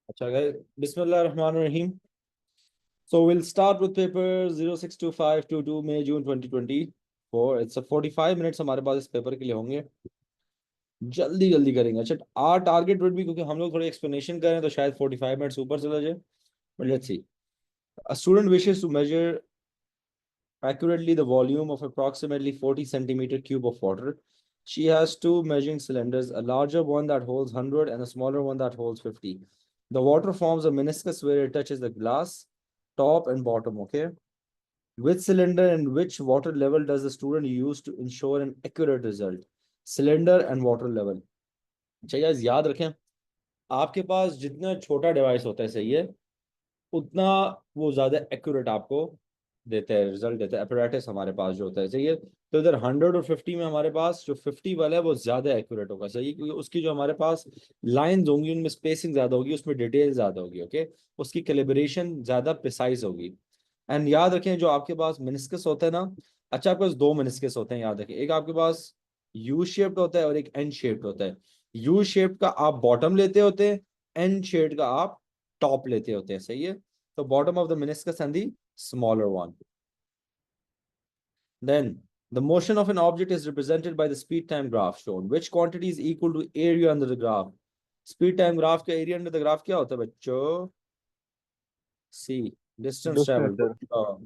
अच्छा गए बिस्मिल्लाह रहमान रहीम। So we'll start with paper 062522 May June 2024. It's a 45 minutes हमारे पास इस पेपर के लिए होंगे। जल्दी जल्दी करेंगे। अच्छा, आर टारगेट वुड भी, क्योंकि हम लोग थोड़ी एक्सप्लेनेशन करें तो शायद 45 मिनट्स ऊपर चला जाए, but let's see. A student wishes to measure accurately the volume of approximately 40 centimeter cube of water. She has two measuring cylinders, a larger one that holds 100 and a smaller one that holds 50. The water forms a meniscus where it touches the glass, top and bottom, okay? Which cylinder and which water level does the student use to ensure an accurate result? Cylinder and water level. चाहिए याद रखें, आपके पास जितना छोटा device होता है, सही है, उतना वो ज्यादा एक्यूरेट आपको देते हैं, रिजल्ट देते हैं। अपैरेटस हमारे पास जो होता है, सही है, तो इधर 100 और 50 में हमारे पास जो 50 वाला है वो ज्यादा एक्यूरेट होगा, सही है, क्योंकि उसकी जो हमारे पास लाइंस होंगी उनमें स्पेसिंग ज्यादा होगी, उसमें डिटेल ज्यादा होगी, ओके, उसकी कैलिब्रेशन ज्यादा प्रिसाइज होगी। एंड याद रखें, जो आपके पास मेनिस्कस होता है ना, अच्छा आपके पास दो मेनिस्कस होते हैं, याद रखें, एक आपके पास यू शेप्ड होता है और एक एन शेप्ड होता है। यू शेप का आप बॉटम लेते होते हैं, एन शेप्ड का आप टॉप लेते होते हैं, सही है। So bottom of the meniscus and the smaller one. Then the motion of an object is represented by the speed time graph shown. Which quantity is equal to area under the graph? Speed time graph का area under the graph क्या होता है बच्चों? C. Distance distance travel. Sir.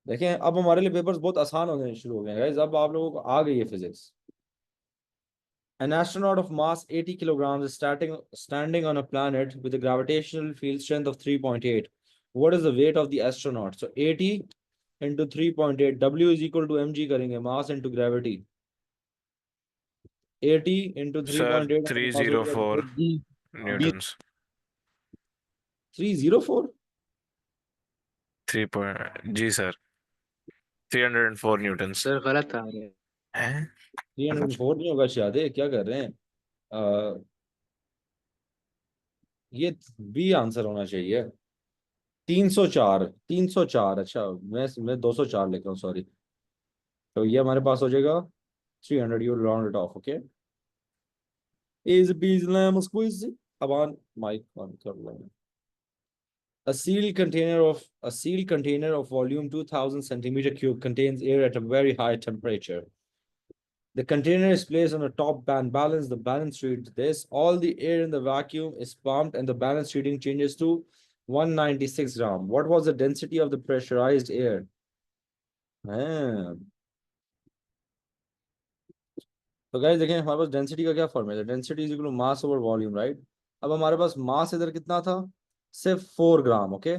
देखें, अब हमारे लिए papers बहुत आसान होने शुरू हो गए हैं गाइस, अब आप लोगों को आ गई है physics. An astronaut of mass 80 kilograms is standing on a planet with a gravitational field strength of 3.8. What is the weight of the astronaut? So 80 into 3.8, W is equal to mg करेंगे, mass into gravity। 80 into sir 3.8 हमारे पास हो 304 जाएगा B। B Newton's. 304। 3 point जी sir, 304 Newton's sir गलत आ रहे हैं। हैं। 304 नहीं होगा शायद, क्या कर रहे हैं? ये बी आंसर होना चाहिए। 304, 304। अच्छा, मैं 204 लिख रहा हूँ, सॉरी। तो ये हमारे पास हो जाएगा 300, you round it off, okay? Easy peasy lemon squeezy. अब on mic on कर लेंगे। A sealed container of volume 2000 centimeter cube contains air at a very high temperature. The container is placed on a top band balance. The balance reads this: all the air in the vacuum is pumped and the balance reading changes to 196 gram. What was the density of the pressurized air? हाँ, तो guys देखें, हमारे पास density का क्या formula है? Density is equal to mass over volume, right? अब हमारे पास मास इधर कितना था? सिर्फ 4 ग्राम, ओके।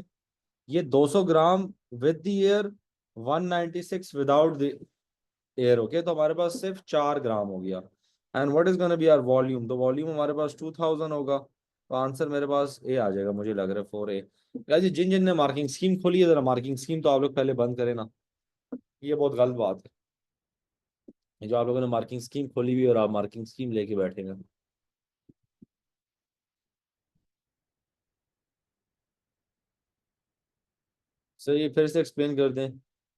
ये 200 gram with the air, 196 without the air, okay, तो हमारे पास सिर्फ 4 ग्राम हो गया। And what is gonna be our volume? तो वॉल्यूम हमारे पास 2000 होगा, तो आंसर मेरे पास ए आ जाएगा, मुझे लग रहा है 4A। गाइस जिन जिन ने मार्किंग स्कीम खोली है, जरा मार्किंग स्कीम तो आप लोग पहले बंद करें ना, ये बहुत गलत बात है। ये जो आप लोगों ने मार्किंग स्कीम खोली हुई और आप मार्किंग स्कीम लेके बैठे हैं। सर ये फिर से एक्सप्लेन कर दें।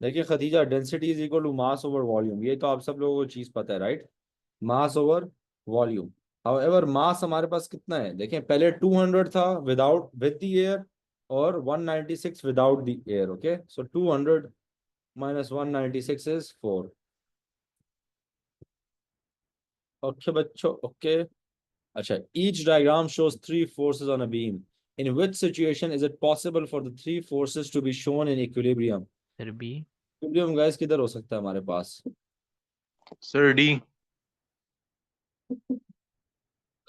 देखिए Khatija, density is equal to mass over volume, ये तो आप सब लोगों को चीज पता है, right? Mass over volume. However mass हमारे पास कितना है? देखें, पहले 200 था विदाउट विद द एयर, और 196 without the air, okay. So 200 minus 196 is 4। Okay बच्चों, ओके। अच्छा, each diagram shows three forces on a beam. In which situation is it possible for the three forces to be shown in equilibrium? Sir B. Equilibrium guys किधर हो सकता है हमारे पास? Sir D.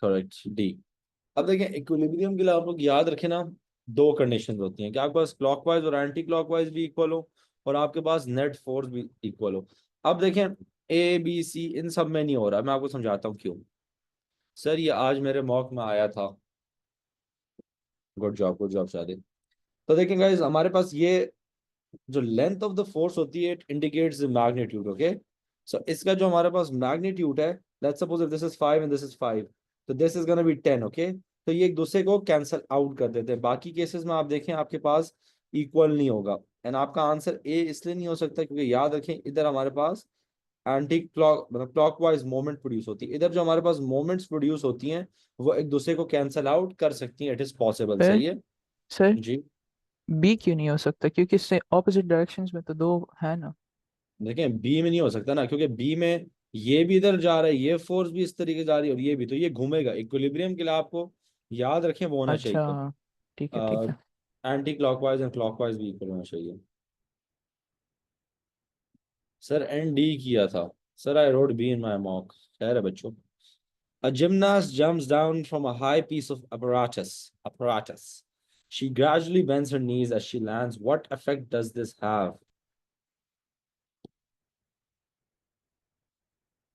Correct, D. अब देखें, equilibrium के लिए आप लोग याद रखें ना, दो कंडीशंस होती हैं कि आपके पास क्लॉकवाइज और एंटी क्लॉकवाइज भी इक्वल हो, और आपके पास नेट फोर्स भी इक्वल हो। अब देखें, ए बी सी इन सब में नहीं हो रहा, मैं आपको समझाता हूँ क्यों। सर ये आज मेरे मॉक में आया था। गुड जॉब शादी। तो देखें गाइस, हमारे पास ये जो लेंथ ऑफ द फोर्स होती है, it indicates the magnitude, okay. So इसका जो हमारे पास मैग्नीट्यूड है, let's suppose if this is 5 and this is 5, तो this is gonna be 10, okay. तो ये एक दूसरे को कैंसिल आउट कर देते हैं। बाकी केसेस में आप देखें आपके पास इक्वल नहीं होगा, एंड आपका आंसर ए इसलिए नहीं हो सकता क्योंकि याद रखें इधर हमारे पास एंटी क्लॉक मतलब क्लॉकवाइज मोमेंट प्रोड्यूस होती है। इधर जो हमारे पास मोमेंट्स प्रोड्यूस होती हैं वो एक दूसरे को कैंसल आउट कर सकती हैं, इट इज पॉसिबल। सर सही है सर जी। बी क्यों नहीं हो सकता, क्योंकि इससे ऑपोजिट डायरेक्शंस में तो दो है ना। देखें बी में नहीं हो सकता ना, क्योंकि बी में ये भी इधर जा रहा है, ये फोर्स भी इस तरीके से जा रही है और ये भी, तो ये घूमेगा। इक्विलिब्रियम के लिए आपको याद रखें वो होना अच्छा, चाहिए ठीक है ठीक है। एंटी क्लॉकवाइज एंड क्लॉकवाइज भी इक्वल होना चाहिए। सर एन डी किया था। Sir I road be in my mock. खैर है बच्चों। A gymnast jumps down from a high piece of apparatus. She gradually bends her knees as she lands. What effect does this have?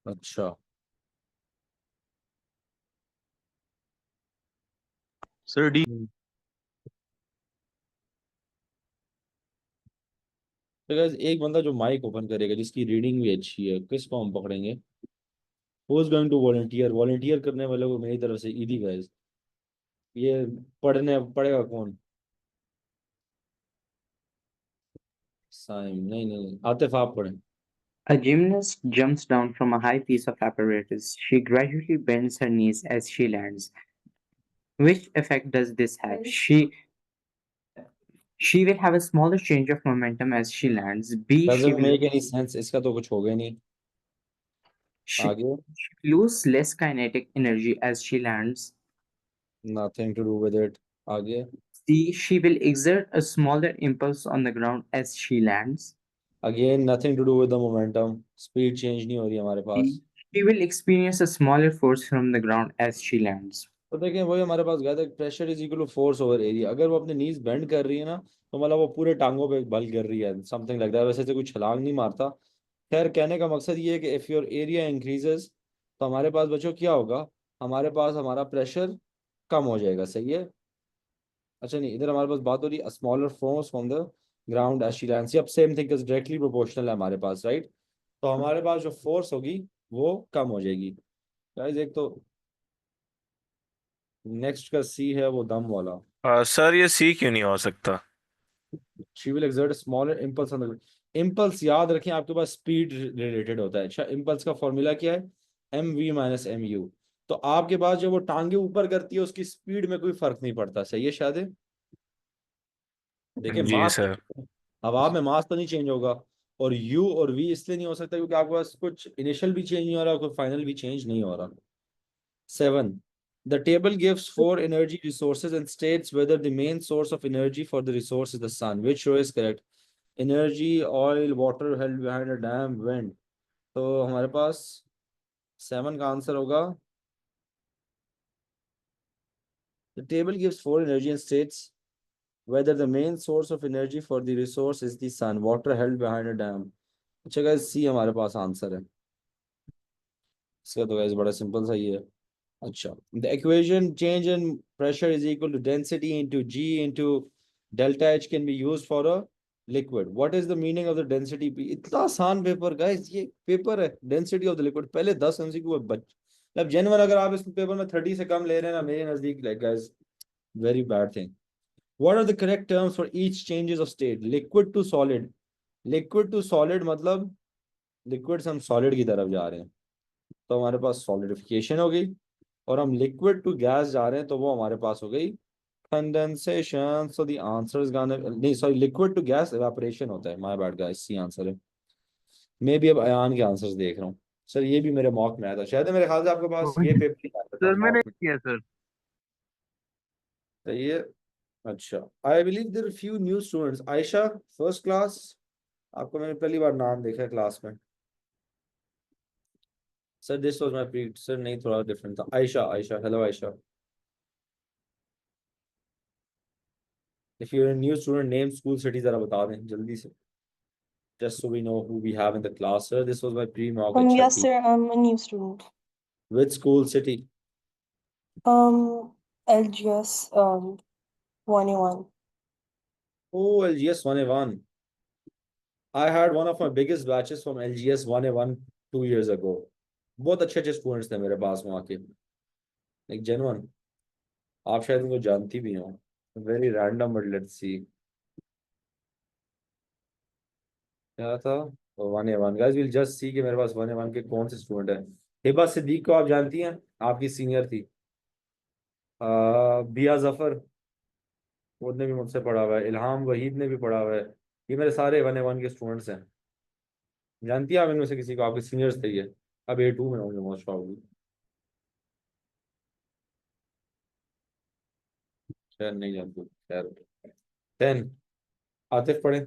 अच्छा। Sir, D. तो guys एक बंदा जो mic open करेगा जिसकी रीडिंग भी अच्छी है, किसको हम पकड़ेंगे? Who is going to volunteer? Volunteer करने वाले को मेरी तरफ से ईदी गाइस। ये पढ़ने पढ़ेगा कौन? साइम नहीं नहीं, आतिफ आप पढ़ें। A gymnast jumps down from a high piece of apparatus. She gradually bends her knees as she lands. Which effect does this have? She will have a smaller change of momentum as she lands. B. Doesn't make any sense, इसका तो कुछ होगा ही नहीं। She आगे। lose less kinetic energy as she lands. Nothing to do with it। आगे। C. She will exert a smaller impulse on the ground as she lands. Again nothing to do with the momentum, speed change नहीं हो रही हमारे पास। D. She will experience a smaller force from the ground as she lands. तो देखें वही हमारे पास गया था, pressure is equal to force over area. अगर वो अपने नीज बेंड कर रही है ना, तो मतलब वो पूरे टांगों पे बल कर रही है, समथिंग लाइक दैट। वैसे से कोई छलांग नहीं मारता। खैर कहने का मकसद ये है कि इफ योर एरिया इंक्रीजेस, तो हमारे पास बच्चों क्या होगा? हमारे पास हमारा प्रेशर कम हो जाएगा। सही है। अच्छा नहीं, इधर हमारे पास बात हो रही है smaller force from the ground as she lands. अब same thing is directly proportional है हमारे पास, राइट? तो हमारे पास जो फोर्स होगी वो कम हो जाएगी। गाइस एक तो नेक्स्ट का सी है वो दम वाला। सर ये C क्यों नहीं हो सकता? She will exert smaller impulse on the. Impulse याद रखें आपके पास स्पीड रिलेटेड होता है। अच्छा इम्पल्स का फॉर्मूला क्या है? M v minus m u. तो आपके पास जो वो टांगे ऊपर करती है उसकी स्पीड में कोई फर्क नहीं पड़ता। सही है शायद। देखिए जी मास, सर। हवा में मास तो नहीं चेंज होगा। और यू और वी इसलिए नहीं हो सकता क्योंकि आपके पास कुछ इनिशियल भी चेंज नहीं हो रहा, कोई फाइनल भी चेंज नहीं हो रहा। 7. The table gives four energy resources and states whether the main source of energy for the resource is the sun. Which row is correct? Energy, oil, water held behind a dam, wind. तो हमारे पास 7 का answer होगा। The table gives four energy and states whether the main source of energy for the resource is the sun, water held behind a dam. अच्छा guys सी हमारे पास answer है इसका। तो guys बड़ा सिंपल सा ही है। अच्छा, the equation change in pressure is equal to density into g into delta h can be used for a liquid. What is the meaning of the density p? इतना आसान पेपर गाइस, ये paper है density of the liquid. पहले 10 MCQ बच मतलब genuine, अगर आप इस पेपर में 30 से कम ले रहे हैं ना मेरे नजदीक, like guys very bad thing. What are the correct terms for each changes of state? Liquid to solid. Liquid to solid मतलब लिक्विड से हम सॉलिड की तरफ जा रहे हैं, तो हमारे पास सॉलिडिफिकेशन हो गई। और हम लिक्विड टू गैस जा रहे हैं तो वो हमारे पास हो गई condensation. So the answer is gonna, नहीं sorry, liquid to gas evaporation होता है। My bad guys, C answer है। मैं भी अब अयान के आंसर्स देख रहा हूँ। सर ये भी मेरे मॉक में आया था शायद, मेरे ख्याल से आपके पास ये पेपर ही आया था सर मैंने मॉक में। किया सर। तो ये अच्छा, I believe there few new students. Ayesha first class, आपको मैंने पहली बार नाम देखा है क्लास में। Sir this was my pre, sir नहीं थोड़ा डिफरेंट था। Ayesha, Ayesha, hello Ayesha. If you are new student, name school city जरा बता दें जल्दी से, just so we know who we have in the class. Sir, this was my pre-mock. अच्छा Yes, ठीक। sir. I'm a new student. Which school city? LGS 1A1. Oh, LGS 1A1. I had one of my biggest batches from LGS 1A1 2 years ago. बहुत अच्छे अच्छे students थे मेरे पास वहाँ के, like genuine. आप शायद उनको जानती भी हो। Very random but let's see क्या था। 1A1 guys, will just see कि मेरे पास 1A1 के कौन से स्टूडेंट हैं। हिबा सिद्दीक को आप जानती हैं, आपकी सीनियर थी। बिया जफर, उसने भी मुझसे पढ़ा हुआ है। इल्हाम वहीद ने भी पढ़ा हुआ है। ये मेरे सारे 1A1 के स्टूडेंट्स हैं। जानती है आप इनमें से किसी को? आपके सीनियर्स थे ये। अब A2 में होंगे मोस्ट प्रॉब्ली, शायद नहीं जानती। खैर 10 आतिफ पढ़े।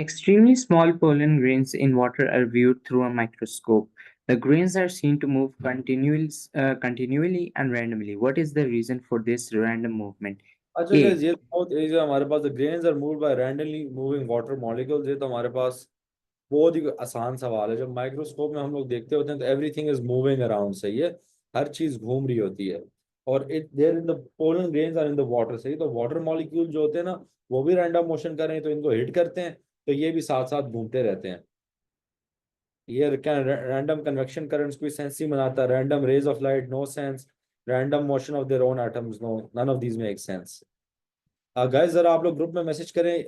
Extremely small pollen grains in water are viewed through a microscope. The grains are seen to move continually and randomly. What is the reason for this random movement? अच्छा A. guys, ये तो बहुत easy है हमारे पास। The grains are moved by randomly moving water molecules। ये तो हमारे पास बहुत ही आसान सवाल है। जब माइक्रोस्कोप में हम लोग देखते होते हैं तो एवरीथिंग इज मूविंग अराउंड, सही है, हर चीज घूम रही होती है। और it there in the pollen grains are in the water, सही। तो वाटर मॉलिक्यूल जो होते हैं ना, वो भी रैंडम मोशन कर रहे हैं, तो इनको हिट करते हैं, तो ये भी साथ साथ घूमते रहते हैं। ये रैंडम कन्वेक्शन करंट्स कोई सेंस ही बनाता है। Random rays of light, no sense. Random motion of their own atoms, no, none of these make sense. Guys जरा आप लोग ग्रुप में मैसेज करें,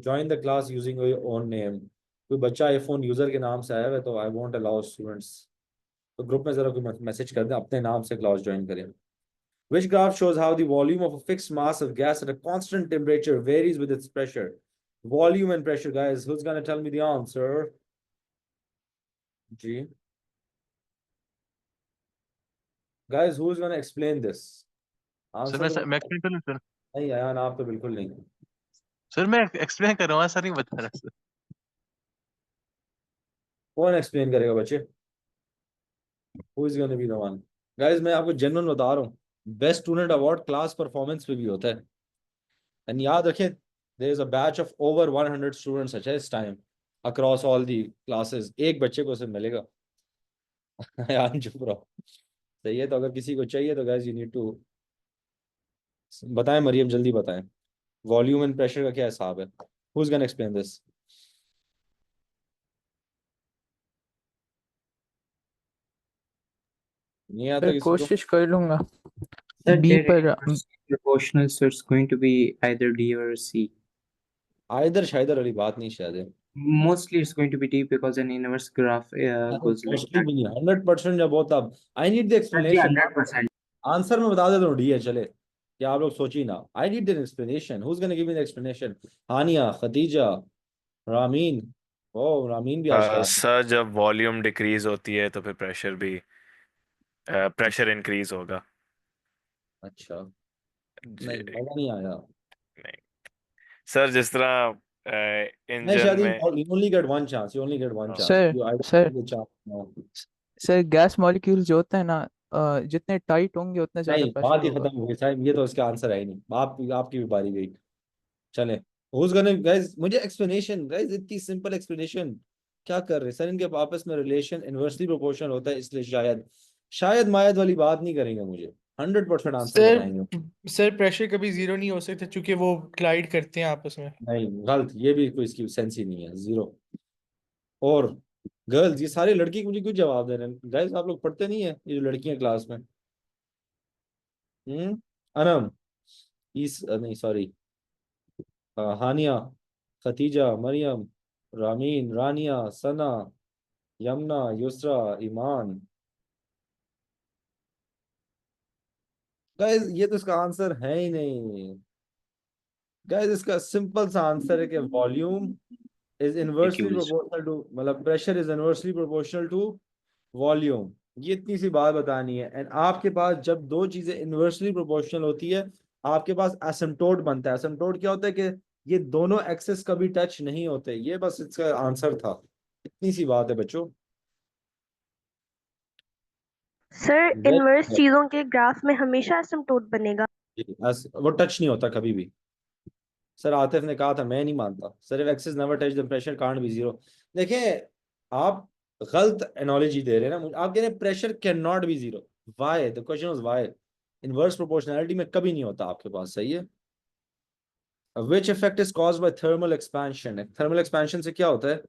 join the class using your own name. कोई बच्चा आईफोन यूजर के नाम से आया है तो आई वोंट अलाउ स्टूडेंट्स। तो ग्रुप में जरा कोई मैसेज कर दें, अपने नाम से क्लास ज्वाइन करें। Which graph shows how the volume of a fixed mass of gas at a constant temperature varies with its pressure? Volume and pressure, guys. Who's gonna tell me the answer? G. Guys, who's gonna explain this? Answer तो मैं explain कर लूं sir? नहीं आया ना, आप तो बिल्कुल नहीं। सर मैं एक्सप्लेन कर रहा हूँ, सर नहीं बता रहा सर। कौन एक्सप्लेन करेगा बच्चे? Who is gonna be the one? Guys, मैं आपको जेन्युइन बता रहा हूँ, best student award class performance पे भी होता है। एंड याद रखें, there is a batch of over 100 students अच्छा इस time across all the classes. एक बच्चे को सिर्फ मिलेगा। यार चुप रहो, सही है। तो अगर किसी को चाहिए तो गाइस यू नीड टू बताएं। मरियम जल्दी बताएं, वॉल्यूम एंड प्रेशर का क्या हिसाब है? Who is gonna explain this? नहीं आता सर किसी को? कोशिश कर लूंगा। Sir, बी they're पर proportional, so it's going to be either D or C. Either शायदर वाली बात नहीं शायद है। Mostly it's going to be D because an inverse graph goes like mostly that. भी नहीं, 100% जब होता। आई नीड द Sir, जी, एक्सप्लेनेशन। 100%. आंसर में बता देता हूँ, डी है चले। क्या आप लोग सोचिए ना। I need an explanation. Who is gonna give me the explanation? Haniya, Khadija, Ramin. ओ रामीन भी आज क्लास में। सर जब वॉल्यूम डिक्रीज होती है तो फिर प्रेशर इंक्रीज होगा। अच्छा, जी नहीं मजा नहीं आया। नहीं सर, जिस तरह नहीं इंजन शायद में। you only get one chance, you only get one हाँ, chance, sir you I don't sir give the chance now। Sir gas molecules जो होते हैं ना, जितने टाइट होंगे उतने ज्यादा नहीं, प्रेशर बात ही होगा। खत्म हो गई साहब, ये तो इसका आंसर है ही नहीं। आपकी भी बारी गई। चले, who's gonna guys, मुझे एक्सप्लेनेशन गाइस, इतनी सिंपल एक्सप्लेनेशन क्या कर रहे हैं सर? इनके आपस में रिलेशन इनवर्सली प्रोपोर्शनल होता है, इसलिए शायद मायद वाली बात नहीं करेंगे, मुझे 100% आंसर बताएंगे। सर प्रेशर कभी जीरो नहीं हो सकता क्योंकि वो क्लाइड करते हैं आपस में। नहीं गलत, ये भी कोई इसकी सेंस ही नहीं है, जीरो। और गर्ल्स, ये सारे लड़की मुझे क्यों जवाब दे रहे हैं? गाइस आप लोग पढ़ते नहीं है ये जो लड़कियां क्लास में? अनम, इस नहीं सॉरी, हानिया, खतीजा, मरियम, रामीन, रानिया, सना, यमुना, युसरा, ईमान। गाइस ये तो इसका आंसर है ही नहीं। गाइस इसका सिंपल सा आंसर है कि volume is inversely Accused. Proportional to, मतलब pressure is inversely proportional to volume. ये इतनी सी बात बतानी है। एंड आपके पास जब दो चीजें इनवर्सली प्रोपोर्शनल होती है, आपके पास एसिम्प्टोट बनता है। एसिम्प्टोट क्या होता है कि ये दोनों एक्सेस कभी टच नहीं होते। ये बस इसका आंसर था, इतनी सी बात है बच्चों। सर इनवर्स चीजों के ग्राफ में हमेशा एसिम्प्टोट बनेगा। वो टच नहीं होता कभी भी। सर आतिफ ने कहा था, मैं नहीं मानता। Sir if access never touch the pressure can't be zero. देखें, आप गलत एनोलॉजी दे रहे हैं ना मुझे। आप कह रहे हैं pressure can not be zero. Why? The question was why. Inverse proportionality में कभी नहीं होता आपके पास, सही है। Which effect is caused by thermal expansion? Thermal expansion से क्या होता है?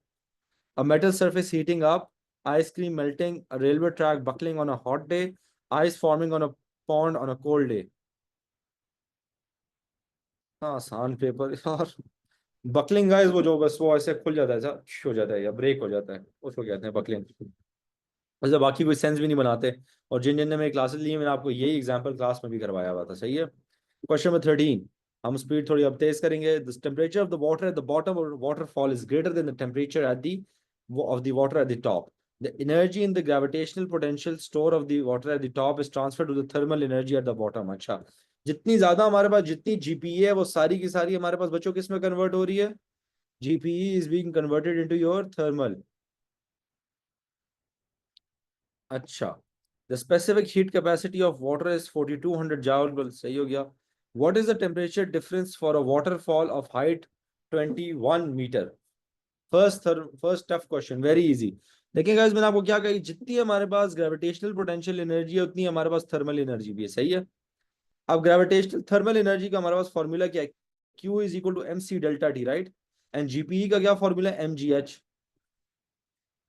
A metal surface heating up, ice cream melting, a railway track buckling on a hot day, ice forming on a pond on a cold day। हाँ, आसान paper यार, buckling guys वो जो बस वो ऐसे खुल जाता है, ऐसा हो जाता है या ब्रेक हो जाता है, उसको कहते हैं बकलिंग। वैसे बाकी कोई सेंस भी नहीं बनाते। और जिन जिन ने मेरी क्लासेस ली, मैंने आपको यही एग्जांपल क्लास में भी करवाया हुआ था, सही है। क्वेश्चन नंबर 13, हम स्पीड थोड़ी अब तेज करेंगे। The temperature of the water at the bottom of waterfall is greater than the temperature at the of the water at the top. The energy in the gravitational potential store of the water at the top is transfer to the thermal energy at the bottom. अच्छा, जितनी ज्यादा हमारे पास जितनी GPE है वो सारी की सारी हमारे पास बच्चों किस में कन्वर्ट हो रही है? GPE is being converted into your thermal. अच्छा, the specific heat capacity of water is 4200 joule, सही हो गया। What is the temperature difference for a waterfall of height 21 metre? First tough question, very easy. देखिए guys, मैंने आपको क्या कही, जितनी हमारे पास ग्रेविटेशनल पोटेंशियल एनर्जी है उतनी हमारे पास थर्मल एनर्जी भी है, सही है। अब ग्रेविटेशनल थर्मल एनर्जी का हमारे पास फॉर्मूला क्या है? Q is equal to m c delta t, right. And GPE का क्या फॉर्मूला है? mgh,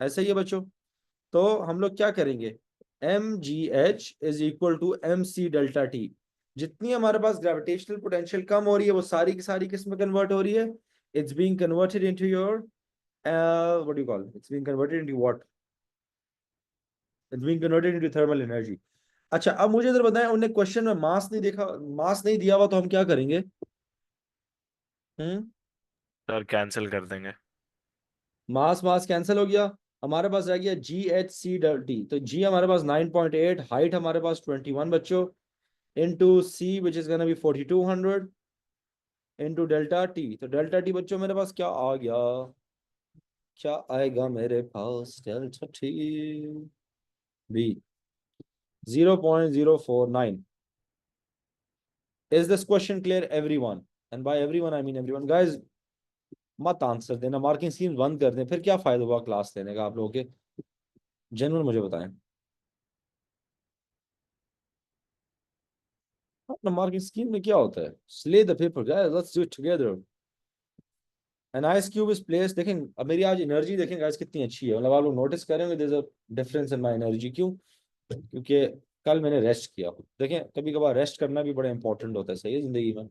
ऐसा ही है बच्चों। तो हम लोग क्या करेंगे, mgh is equal to m c delta t. जितनी हमारे पास ग्रेविटेशनल पोटेंशियल कम हो रही है वो सारी की सारी किस में कन्वर्ट हो रही है? It's being converted into your what do you call, it's being converted into what? It's being converted into thermal energy. अच्छा, अब मुझे इधर बताएं, उन्हें क्वेश्चन में मास नहीं देखा, मास नहीं दिया हुआ, तो हम क्या करेंगे? सर कैंसिल कर देंगे। मास मास कैंसिल हो गया, हमारे पास रह गया जी एच सी टी। तो जी हमारे पास 9.8, हाइट हमारे पास 21 बच्चों, into c which is gonna be 4200 into delta T. तो डेल्टा टी बच्चों मेरे पास क्या आ गया, क्या आएगा मेरे पास? Delta T be 0.049। Is this question clear everyone? And bye everyone I mean everyone. Guys, मत आंसर देना, मार्किंग स्कीम बंद कर दें, फिर क्या फायदा हुआ क्लास लेने का आप लोगों के? जेन्युइन मुझे बताएं, अपना मार्किंग स्कीम में क्या होता है? Slay the paper guys, let's do it together. An ice cube is place. देखें अब मेरी आज एनर्जी देखें गाइस कितनी अच्छी है, मतलब आप लोग नोटिस करेंगे there is a difference in my energy. क्यों? क्योंकि कल मैंने रेस्ट किया। देखें कभी कभार रेस्ट करना भी बड़ा इंपॉर्टेंट होता है, सही है, जिंदगी में।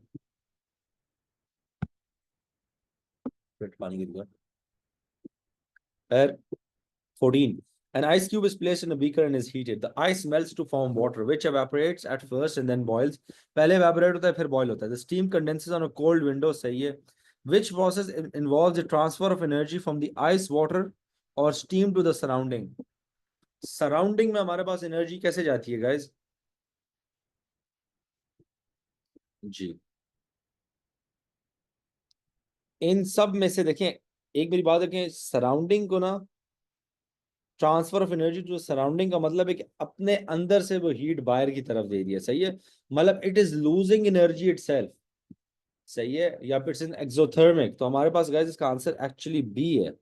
फिर पानी की दुकान। 14, an ice cube is placed in a beaker and is heated. The ice melts to form water, which evaporates at first and then boils. पहले evaporate होता है फिर boil होता है. The steam condenses on a cold window, सही है. Which process involves the transfer of energy from the ice, water or steam to the surrounding? Surrounding में हमारे पास energy कैसे जाती है guys? जी, इन सब में से देखें, एक मेरी बात देखें, सराउंडिंग को ना, transfer of energy to surrounding का मतलब है कि अपने अंदर से वो हीट बाहर की तरफ दे रही है, सही है। मतलब it is losing energy itself, सही है, या फिर इट्स एक्सोथर्मिक। तो हमारे पास गाइस इसका आंसर एक्चुअली बी है,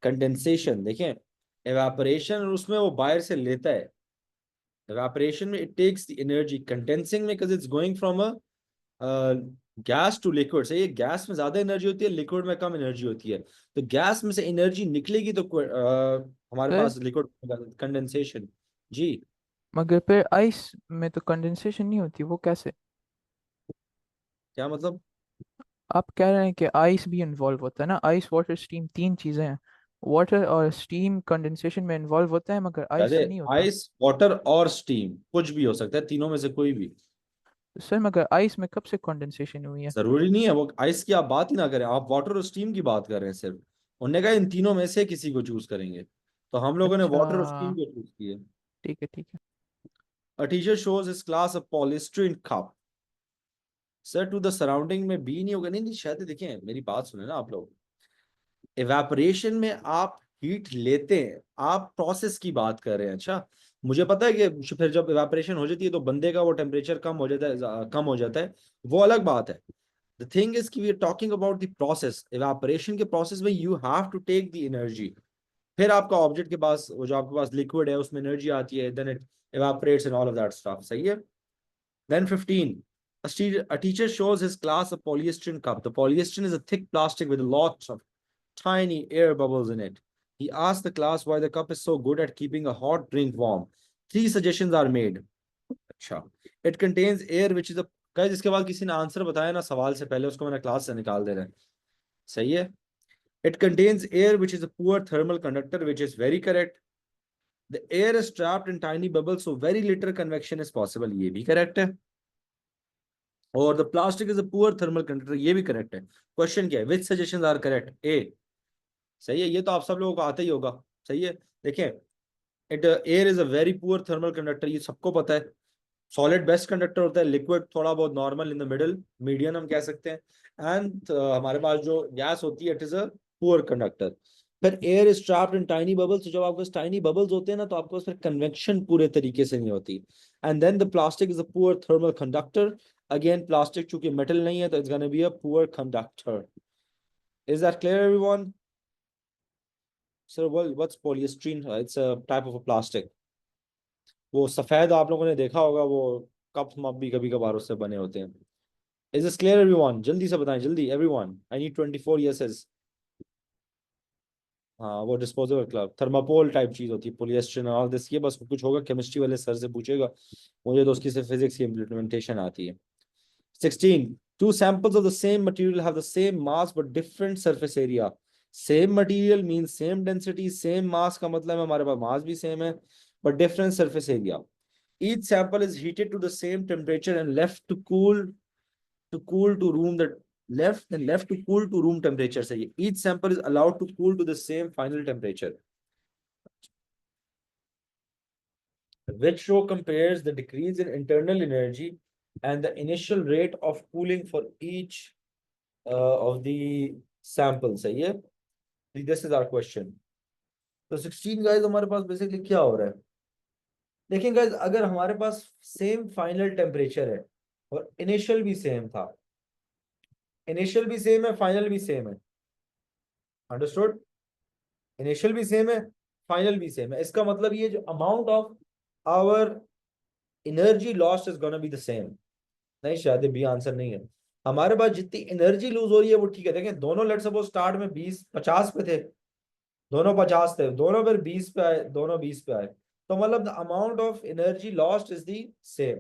कंडेंसेशन। देखें एवापोरेशन और उसमें वो बाहर से लेता है। एवापोरेशन में it takes the energy, condensing में because it's going from a gas to liquid, सही है। गैस में ज्यादा एनर्जी होती है, लिक्विड में कम एनर्जी होती है। तो गैस में से एनर्जी निकलेगी तो हमारे सर पास लिक्विड, कंडेंसेशन। जी, मगर फिर आइस में तो कंडेंसेशन नहीं होती, वो कैसे? क्या मतलब? आप कह रहे हैं कि आइस भी इन्वॉल्व होता है ना, आइस वाटर स्टीम तीन चीजें हैं, वाटर और स्टीम कंडेंसेशन में इन्वॉल्व होता है मगर आइस अरे में नहीं होता। आइस, वाटर और स्टीम कुछ भी हो सकता है, तीनों में से कोई भी। तो सर मगर आइस में कब से कंडेंसेशन हुई है? जरूरी नहीं है वो आइस की आप बात ही ना करें, आप वाटर और स्टीम की बात कर रहे हैं सिर्फ। उन्होंने कहा इन तीनों में से किसी को चूज करेंगे, तो हम लोगों ने अच्छा, वाटर और स्टीम को चूज किया। ठीक है ठीक है। A teacher shows his class a polystyrene cup. Sir to the surrounding में बी नहीं होगा? नहीं नहीं, शायद देखिए मेरी बात सुने ना आप लोग। इवेपोरेशन में आप हीट लेते हैं, आप प्रोसेस की बात कर रहे हैं। अच्छा, मुझे पता है कि फिर जब इवेपोरेशन हो जाती है तो बंदे का वो टेम्परेचर कम हो जाता है, कम हो जाता है, वो अलग बात है। द थिंग इज कि we are talking about the process. Evaporation के प्रोसेस में you have to take the energy, फिर आपका ऑब्जेक्ट के पास वो जो आपके पास लिक्विड है उसमें एनर्जी आती है, then it evaporates and all of that stuff, सही है। Then 15, a teacher shows his class a polystyrene cup. The polystyrene is a thick plastic with lots of tiny air bubbles in it. He asked the class why the cup is so good at keeping a hot drink warm. 3 suggestions are made. अच्छा, it contains air which is a, guys इसके बाद किसी ने answer बताया ना सवाल से पहले, उसको मैंने क्लास से निकाल दे रहा है। सही है। It contains air which is a poor thermal conductor, which is very correct. The air is trapped in tiny bubbles, so very little convection is possible, ये भी करेक्ट है। और the plastic is a poor thermal conductor, ये भी correct है। Question क्या है? विच suggestions are correct? ए। सही है, ये तो आप सब लोगों को आता ही होगा। सही है, देखें, it air is a very poor thermal conductor, ये सबको पता है। सॉलिड बेस्ट कंडक्टर होता है, लिक्विड थोड़ा बहुत normal in the middle, medium हम कह सकते हैं। एंड हमारे पास जो गैस होती है, it is a poor conductor. फिर air is trapped in tiny bubbles, जब आपके पास टाइनी बबल्स होते हैं ना, तो आपके पास फिर कन्वेक्शन पूरे तरीके से नहीं होती। And then the plastic is a poor thermal conductor. Again plastic चूंकि मेटल नहीं है, तो it's gonna be a poor conductor. Is that clear everyone? Sir what's polystyrene? It's a type of a plastic. वो सफेद आप लोगों ने देखा होगा, वो कप मप भी कभी कभार उससे बने होते हैं। Is this clear everyone? जल्दी से बताएं, जल्दी एवरीवन, आई नीड 24 यसेस। हाँ, वो डिस्पोजेबल क्लब थर्मापोल टाइप चीज होती है, पॉलीएस्टर और दिस, ये बस कुछ होगा केमिस्ट्री वाले सर से पूछेगा, मुझे तो उसकी सिर्फ फिजिक्स की इम्प्लीमेंटेशन आती है। 16, two samples of the same material have the same mass but different surface area. Same material means same density, same mass का मतलब है हमारे पास mass भी same है, but different surface area. Each sample is heated to the same temperature and left to cool to room that left to cool to room temperature. say each sample is allowed to cool to the same final temperature. Which row compares the decrease in internal energy and the initial rate of cooling for each of the samples? सही है, this is our question. तो 16 guys हमारे पास basically क्या हो रहा है? देखिए guys, अगर हमारे पास सेम फाइनल टेम्परेचर है और इनिशियल भी सेम था, इनिशियल भी सेम है, फाइनल भी सेम है, अंडरस्टूड? इनिशियल भी सेम है, फाइनल भी सेम है, इसका मतलब ये जो amount of our energy lost is gonna be the same. नहीं, शायद बी आंसर नहीं है। हमारे पास जितनी एनर्जी लूज हो रही है वो ठीक है। देखें, दोनों लेट सपोज स्टार्ट में 20-50 पे थे, दोनों 50 थे, दोनों फिर 20 पे आए, दोनों 20 पे आए, तो मतलब the amount of energy lost is the same.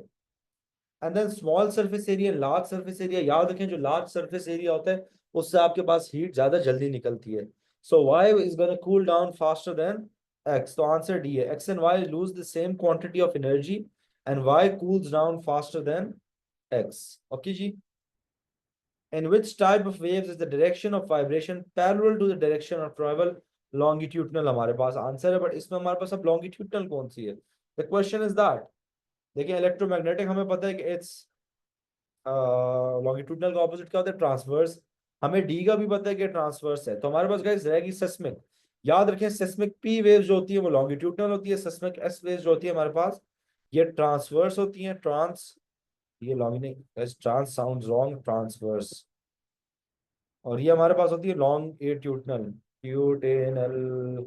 And then small surface area, large surface area, याद रखें जो लार्ज सरफेस एरिया होता है उससे आपके पास हीट ज्यादा जल्दी निकलती है। So y is gonna cool down faster than x, तो आंसर डी है। X and y lose the same quantity of energy and y cools down faster than x. Okay जी। In which type of waves is the direction of vibration parallel to the direction of travel? Longitudinal हमारे पास answer है, but इसमें हमारे पास अब longitudinal कौन सी है? The question is that, देखिए electromagnetic हमें पता है कि इट्स लॉन्गिट्यूडनल का ऑपोजिट क्या होता है? ट्रांसवर्स। हमें डी का भी पता है कि ट्रांसवर्स है, तो हमारे पास गाइस रहेगी सेस्मिक। याद रखें, सेस्मिक पी वेव जो होती है वो लॉन्गिट्यूडनल होती है, सेस्मिक एस वेव जो होती है हमारे पास ये ट्रांसवर्स होती है। ये लॉन्ग नहीं, ट्रांस साउंड रॉन्ग, ट्रांसवर्स। और ये हमारे पास होती है लॉन्ग एट्यूटनल, ट्यूटेनल।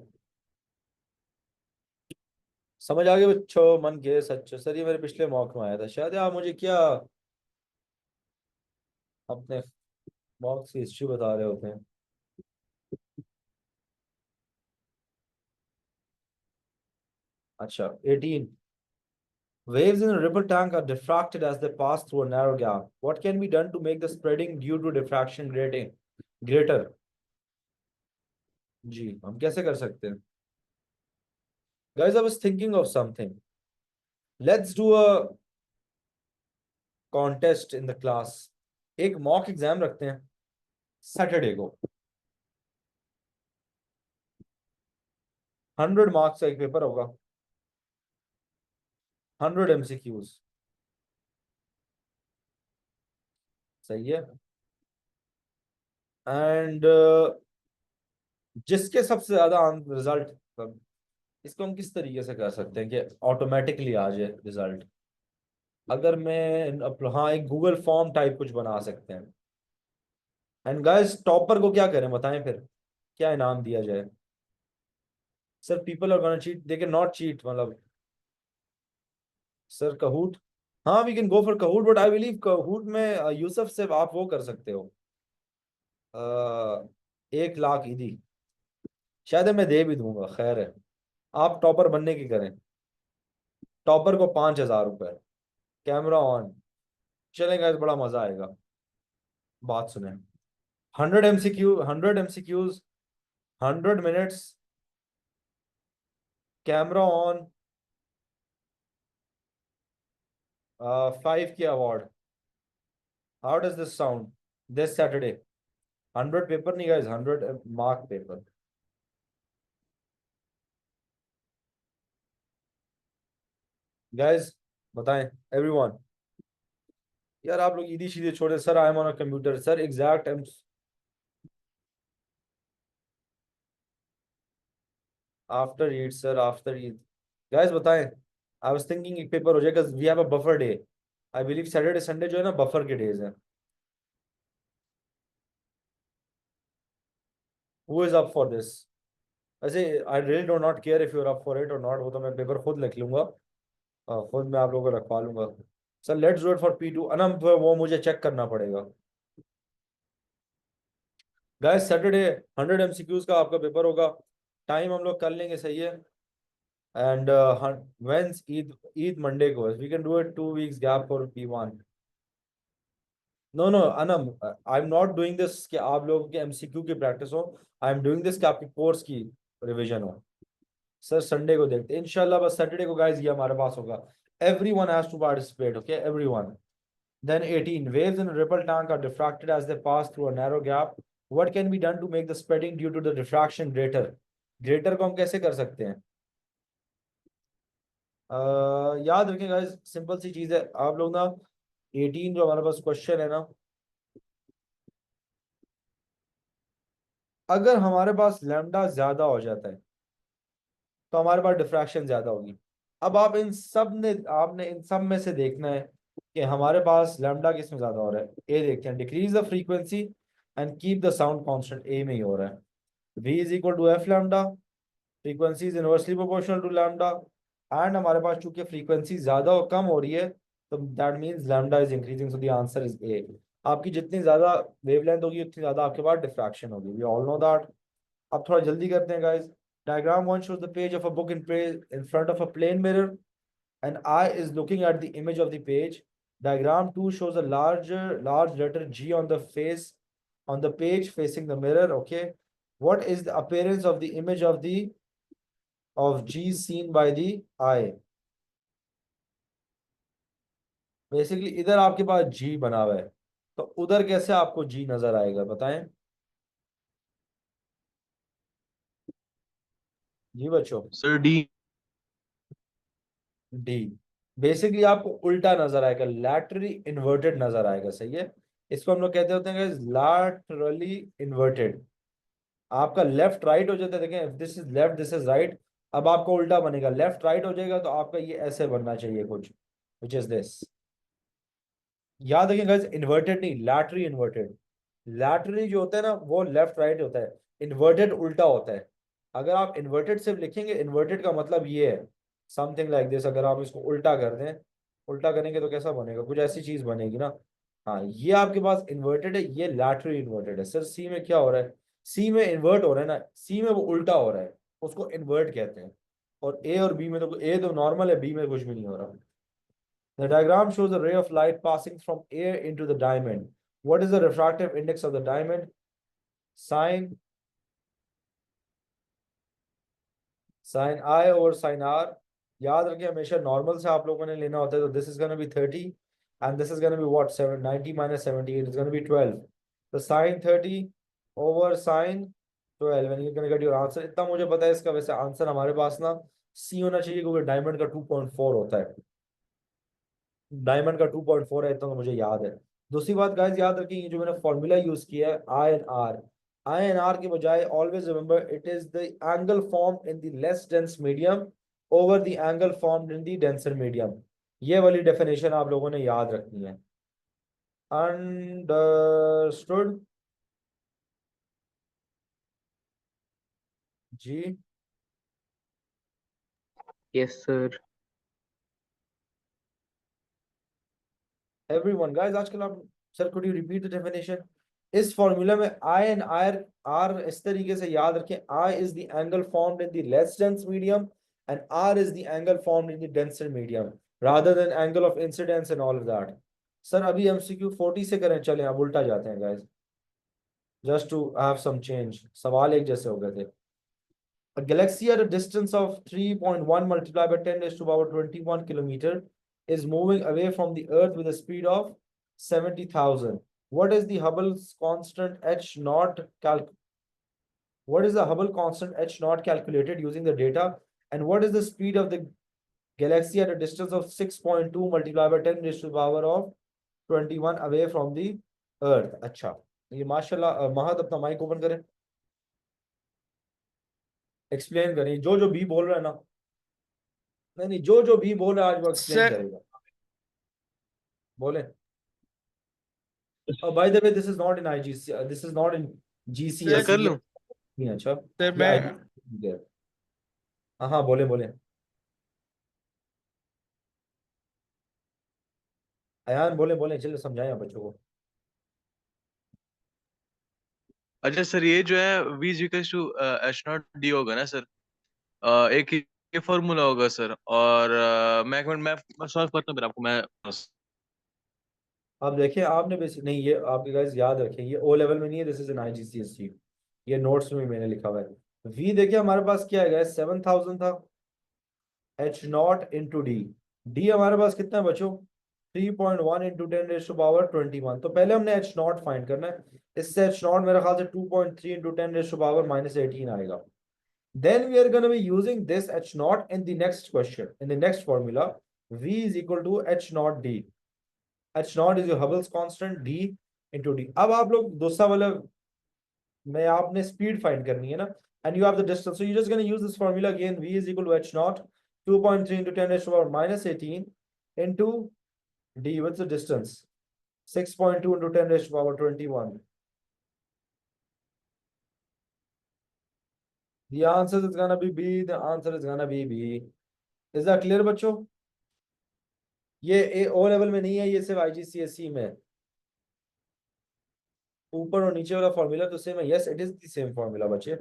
समझ आ गया बच्चों? मन के सच्चो सर, ये मेरे पिछले मॉक में आया था शायद, आप मुझे क्या अपने मॉक की हिस्ट्री बता रहे होते हैं। अच्छा, 18, waves in a ripple tank are diffracted as they pass through a narrow gap. What can be done to make the spreading due to diffraction greater? जी, हम कैसे कर सकते हैं? Guys, I was thinking of something. Let's do a contest in the class. एक mock exam रखते हैं Saturday को, 100 marks का एक पेपर होगा, 100 MCQs। सही है। एंड जिसके सबसे ज्यादा रिजल्ट, इसको हम किस तरीके से कर सकते हैं कि ऑटोमेटिकली आ जाए रिजल्ट? अगर मैं हाँ, एक गूगल फॉर्म टाइप कुछ बना सकते हैं। एंड गाइस, टॉपर को क्या करें बताएं, फिर क्या इनाम दिया जाए? Sir people are gonna cheat, they can not cheat, मतलब सर कहूट, हाँ we can go for Kahoot, but I believe Kahoot में यूसुफ से आप वो कर सकते हो, 1 लाख ईदी शायद मैं दे भी दूंगा, खैर है, आप टॉपर बनने की करें। टॉपर को 5,000 रुपए, कैमरा ऑन, चलेगा, बड़ा मजा आएगा। बात सुने, 100 MCQ, 100 MCQs, 100 minutes, camera on, 5K award. How does this sound this Saturday? 100 paper नहीं guys, 100 mark paper. Guys, बताएं everyone. यार आप लोग ईदी शीदी छोड़े. Sir I am on a computer. Sir exact after Eid. Sir after Eid. Guys बताएं. I was thinking एक पेपर हो जाएगा. We have a buffer day. I believe Saturday Sunday जो है ना बफर के डेज हैं. Who is up for this? वैसे I really do not care if you are up for it or not. वो तो मैं पेपर खुद लिख लूंगा. खुद मैं आप लोगों को रखवा लूंगा. Sir let's do it for P2. Anam वो मुझे चेक करना पड़ेगा. गाइस सैटरडे 100 MCQs का आपका पेपर होगा. टाइम हम लोग कर लेंगे. सही है. And when's Eid Monday goes? We can do it 2 weeks gap for P1. No, Anam, I'm not doing this कि आप लोगों के MCQ की प्रैक्टिस हो. I'm doing this कि आपके कोर्स की रिवीजन हो. सर संडे को देखते हैं इंशाल्लाह. बस सैटरडे को गाइस ये हमारे पास होगा. Everyone has to participate, okay? Everyone. Then 18. Waves in a ripple tank are diffracted as they pass through a narrow gap. What can be done to make the spreading due to the diffraction greater? Greater को हम कैसे कर सकते हैं? याद रखें guys, simple सी चीज है. आप लोग ना 18 जो हमारे पास क्वेश्चन है ना, अगर हमारे पास लैम्डा ज्यादा हो जाता है तो हमारे पास डिफ्रैक्शन ज्यादा होगी. अब आप आपने इन सब में से देखना है कि हमारे पास लैम्डा किस में ज्यादा हो रहा है. ए देखते हैं. Decrease the frequency and keep the sound constant. A में ही हो रहा है. V is equal to f lambda. Frequency is inversely proportional to lambda. And हमारे पास चूंकि फ्रीक्वेंसी ज्यादा और कम हो रही है तो that means lambda is increasing. So the answer is A. आपकी जितनी ज्यादा वेवलेंथ होगी उतनी ज्यादा आपके पास डिफ्रैक्शन होगी. We all know that. अब थोड़ा जल्दी करते हैं guys. Diagram 1 shows the page of a book in front of a plane mirror and eye is looking at the image of the page. Diagram 2 shows a large letter G on the page facing the mirror. Okay, what is the appearance of the image of G seen by the eye? Basically इधर आपके पास G बना हुआ है तो उधर कैसे आपको G नजर आएगा बताएं जी बच्चों. Sir D. डी. बेसिकली आपको उल्टा नजर आएगा. लैटरली इन्वर्टेड नजर आएगा. सही है. इसको हम लोग कहते होते हैं लैटरली इन्वर्टेड. आपका लेफ्ट राइट हो जाता है. देखें this is left, this is right. अब आपका उल्टा बनेगा. लेफ्ट राइट हो जाएगा तो आपका ये ऐसे बनना चाहिए कुछ, विच इज दिस. याद रखें गाइस, इन्वर्टेड नहीं, लैटरली इन्वर्टेड. लैटरली जो होता है ना वो लेफ्ट राइट होता है. इन्वर्टेड उल्टा होता है. अगर आप इन्वर्टेड सिर्फ लिखेंगे, इन्वर्टेड का मतलब ये है समथिंग लाइक दिस. अगर आप इसको उल्टा कर दें, उल्टा करेंगे तो कैसा बनेगा, कुछ ऐसी चीज बनेगी ना. हाँ, ये आपके पास इन्वर्टेड है, ये लैटरली इन्वर्टेड है. सर सी में क्या हो रहा है? सी में इन्वर्ट हो रहा है ना, सी में वो उल्टा हो रहा है, उसको इन्वर्ट कहते हैं. और ए और बी में तो ए तो नॉर्मल है, बी में कुछ भी नहीं हो रहा. The diagram shows a ray of light passing from air into the diamond. What is the refractive index of the diamond? Sin I over sin R. याद रखिए हमेशा नॉर्मल से आप लोगों ने लेना होता है. तो this is gonna B 30 and this is going to be what? 90 minus 78 is going to be 12. So sin 30 over sin 12 and you're going to get your answer. इतना मुझे पता है इसका. वैसे आंसर हमारे पास ना C होना चाहिए क्योंकि डायमंड का 2.4 होता है. डायमंड का 2.4 है, तो मुझे याद है. दूसरी बात गाइस याद रखिए, ये जो मैंने फॉर्मूला यूज किया है आई एन आर के बजाय always remember it is the angle form in the less dense medium over the angle form in the denser medium. ये वाली डेफिनेशन आप लोगों ने याद रखनी है. अंडरस्टूड जी. Yes, sir. Everyone guys, आजकल आप sir could you repeat the definition? इस फॉर्मूला में I and R इस तरीके से याद रखें. I is the angle formed in the less dense medium and R is the angle formed in the denser medium rather than angle of incidence and all of that. Sir अभी MCQ 40 से करें. चलें अब उल्टा जाते हैं guys. Just to have some change, सवाल एक जैसे हो गए थे। A galaxy at a distance of 3.1 multiplied by 10 raised to power 21 kilometer is moving away from the Earth with a speed of 70,000. What is the Hubble's constant H naught What is the Hubble constant H naught calculated using the data? And what is the speed of the galaxy at a distance of 6.2 multiplied by 10 raised to the power of 21 away from the Earth? अच्छा, ये माशाल्लाह महद अपना mic open करें, explain करें। जो B बोल रहा है ना, नहीं नहीं, जो बी बोल रहा है आज वो एक्सप्लेन सर करेगा, बोले। By the way, this is not in IGC, this is not in मैं जीसीएसई। कर लूं? नहीं, अच्छा, सर ये मैं आईजीसी है। हाँ हाँ, बोले बोले। अयान बोले बोले, चलिए समझाएं आप बच्चों को। अच्छा सर, ये जो है v is equals to h naught d होगा ना सर? एक ये फॉर्मूला होगा सर, और मैं एक मिनट मैं सॉल्व करता हूँ फिर आपको मैं। आप देखिए, आपने बेसिक नहीं, ये आपके गाइस याद रखें, ये ओ लेवल में नहीं है, दिस इज एन आईजीसीएसई, ये नोट्स में मैंने लिखा हुआ है। वी देखिए हमारे पास क्या है गाइस, 7000 था, H not into D. D हमारे पास कितना है बच्चों, 3.1 इंटू 10 रेज टू पावर 21। तो पहले हमने एच नॉट फाइंड करना है, इससे एच नॉट मेरे ख्याल से 2.3 इंटू 10 रेज टू पावर -18 आएगा। Then we are going to be using this H naught in the next question, in the next formula. V is equal to H naught D. H naught is your Hubble's constant, D into D. अब आप लोग दूसरा वाला में आपने speed find करनी है ना, and you have the distance, so you're just going to use this formula again. V is equal to H naught 2.3 into 10 raised to the power -18 into D. What's the distance? 6.2 into 10 raised to the power 21. The answer is gonna be B. The answer is gonna be B. Is that clear बच्चों? ये ए O level में नहीं है, ये सिर्फ IGCSE में है। ऊपर और नीचे वाला फॉर्मूला तो सेम है, yes it is the same formula बच्चे,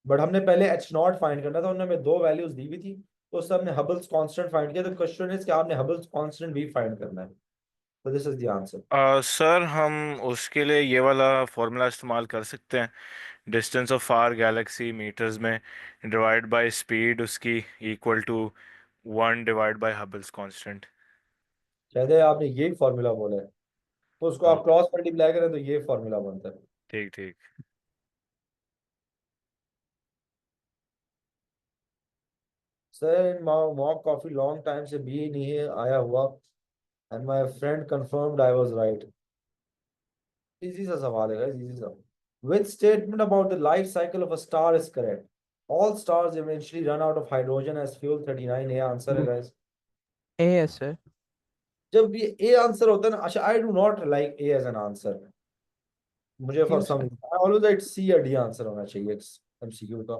बट हमने पहले एच नॉट फाइंड करना था, उन्होंने हमें दो वैल्यूज दी हुई थी, तो उससे हमने हबल्स कांस्टेंट फाइंड किया। तो क्वेश्चन इज कि आपने हबल्स कांस्टेंट भी फाइंड करना है, तो this is the answer. Sir हम उसके लिए ये वाला फॉर्मूला इस्तेमाल कर सकते हैं, distance of far galaxy meters में डिवाइड बाय स्पीड उसकी equal to 1 divide by Hubble's constant. शायद आपने यही फॉर्मूला बोला है, तो उसको आप क्रॉस मल्टीप्लाई करें तो ये फॉर्मूला बनता है। ठीक ठीक। सर मॉक काफी लॉन्ग टाइम से भी नहीं है आया हुआ, and my friend confirmed I was right. Easy सा सवाल है गाइस, इजी सा। Which statement about the life cycle of a star is correct? All stars eventually run out of hydrogen as fuel. 39 ये आंसर है guys. A है sir. जब ये A answer होता है ना, अच्छा, I do not like A as an answer, मुझे फॉर क्यों some sir? I always like C या डी आंसर होना चाहिए एमसीक्यू का।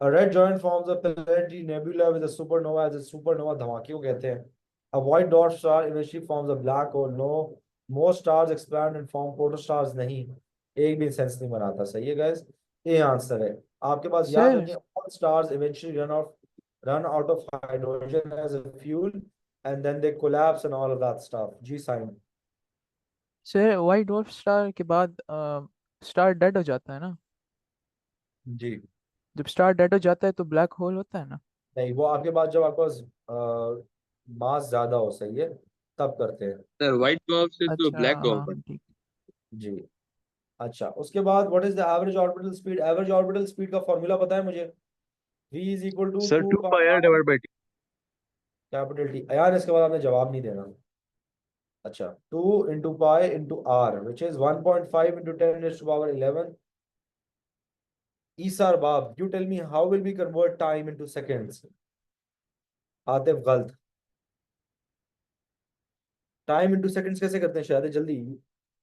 A red giant forms a planetary nebula with a supernova as a supernova धमाके को कहते हैं। A white dwarf star eventually forms a black hole. No, most stars expand and form protostars नहीं, एक भी सेंस नहीं बनाता। सही है गाइस, ये आंसर है। आपके पास याद सर रखिए, all stars eventually run out of hydrogen as a fuel and then they collapse and all of that stuff. जी sign. Sir white dwarf star के बाद स्टार डेड हो जाता है ना? जी जब स्टार डेड हो जाता है तो ब्लैक होल होता है ना? नहीं, वो आपके पास जब आपके पास मास ज्यादा हो, सही है, तब करते हैं। सर व्हाइट डॉर्फ से तो अच्छा ब्लैक डॉर्फ हाँ बनता ठीक। जी। अच्छा, उसके बाद what is the average orbital speed? Average orbital speed का फॉर्मूला पता है मुझे, v इज इक्वल है to sir 2 2 pi r divide by t. Capital t. यार इसके बाद आपने जवाब नहीं देना। अच्छा, 2 into pi into r which is 1.5 into 10 raise to power 11। Isar Bab, you tell me how will we convert time into seconds? Atif गलत। टाइम इनटू सेकंड्स कैसे करते हैं शायद, जल्दी,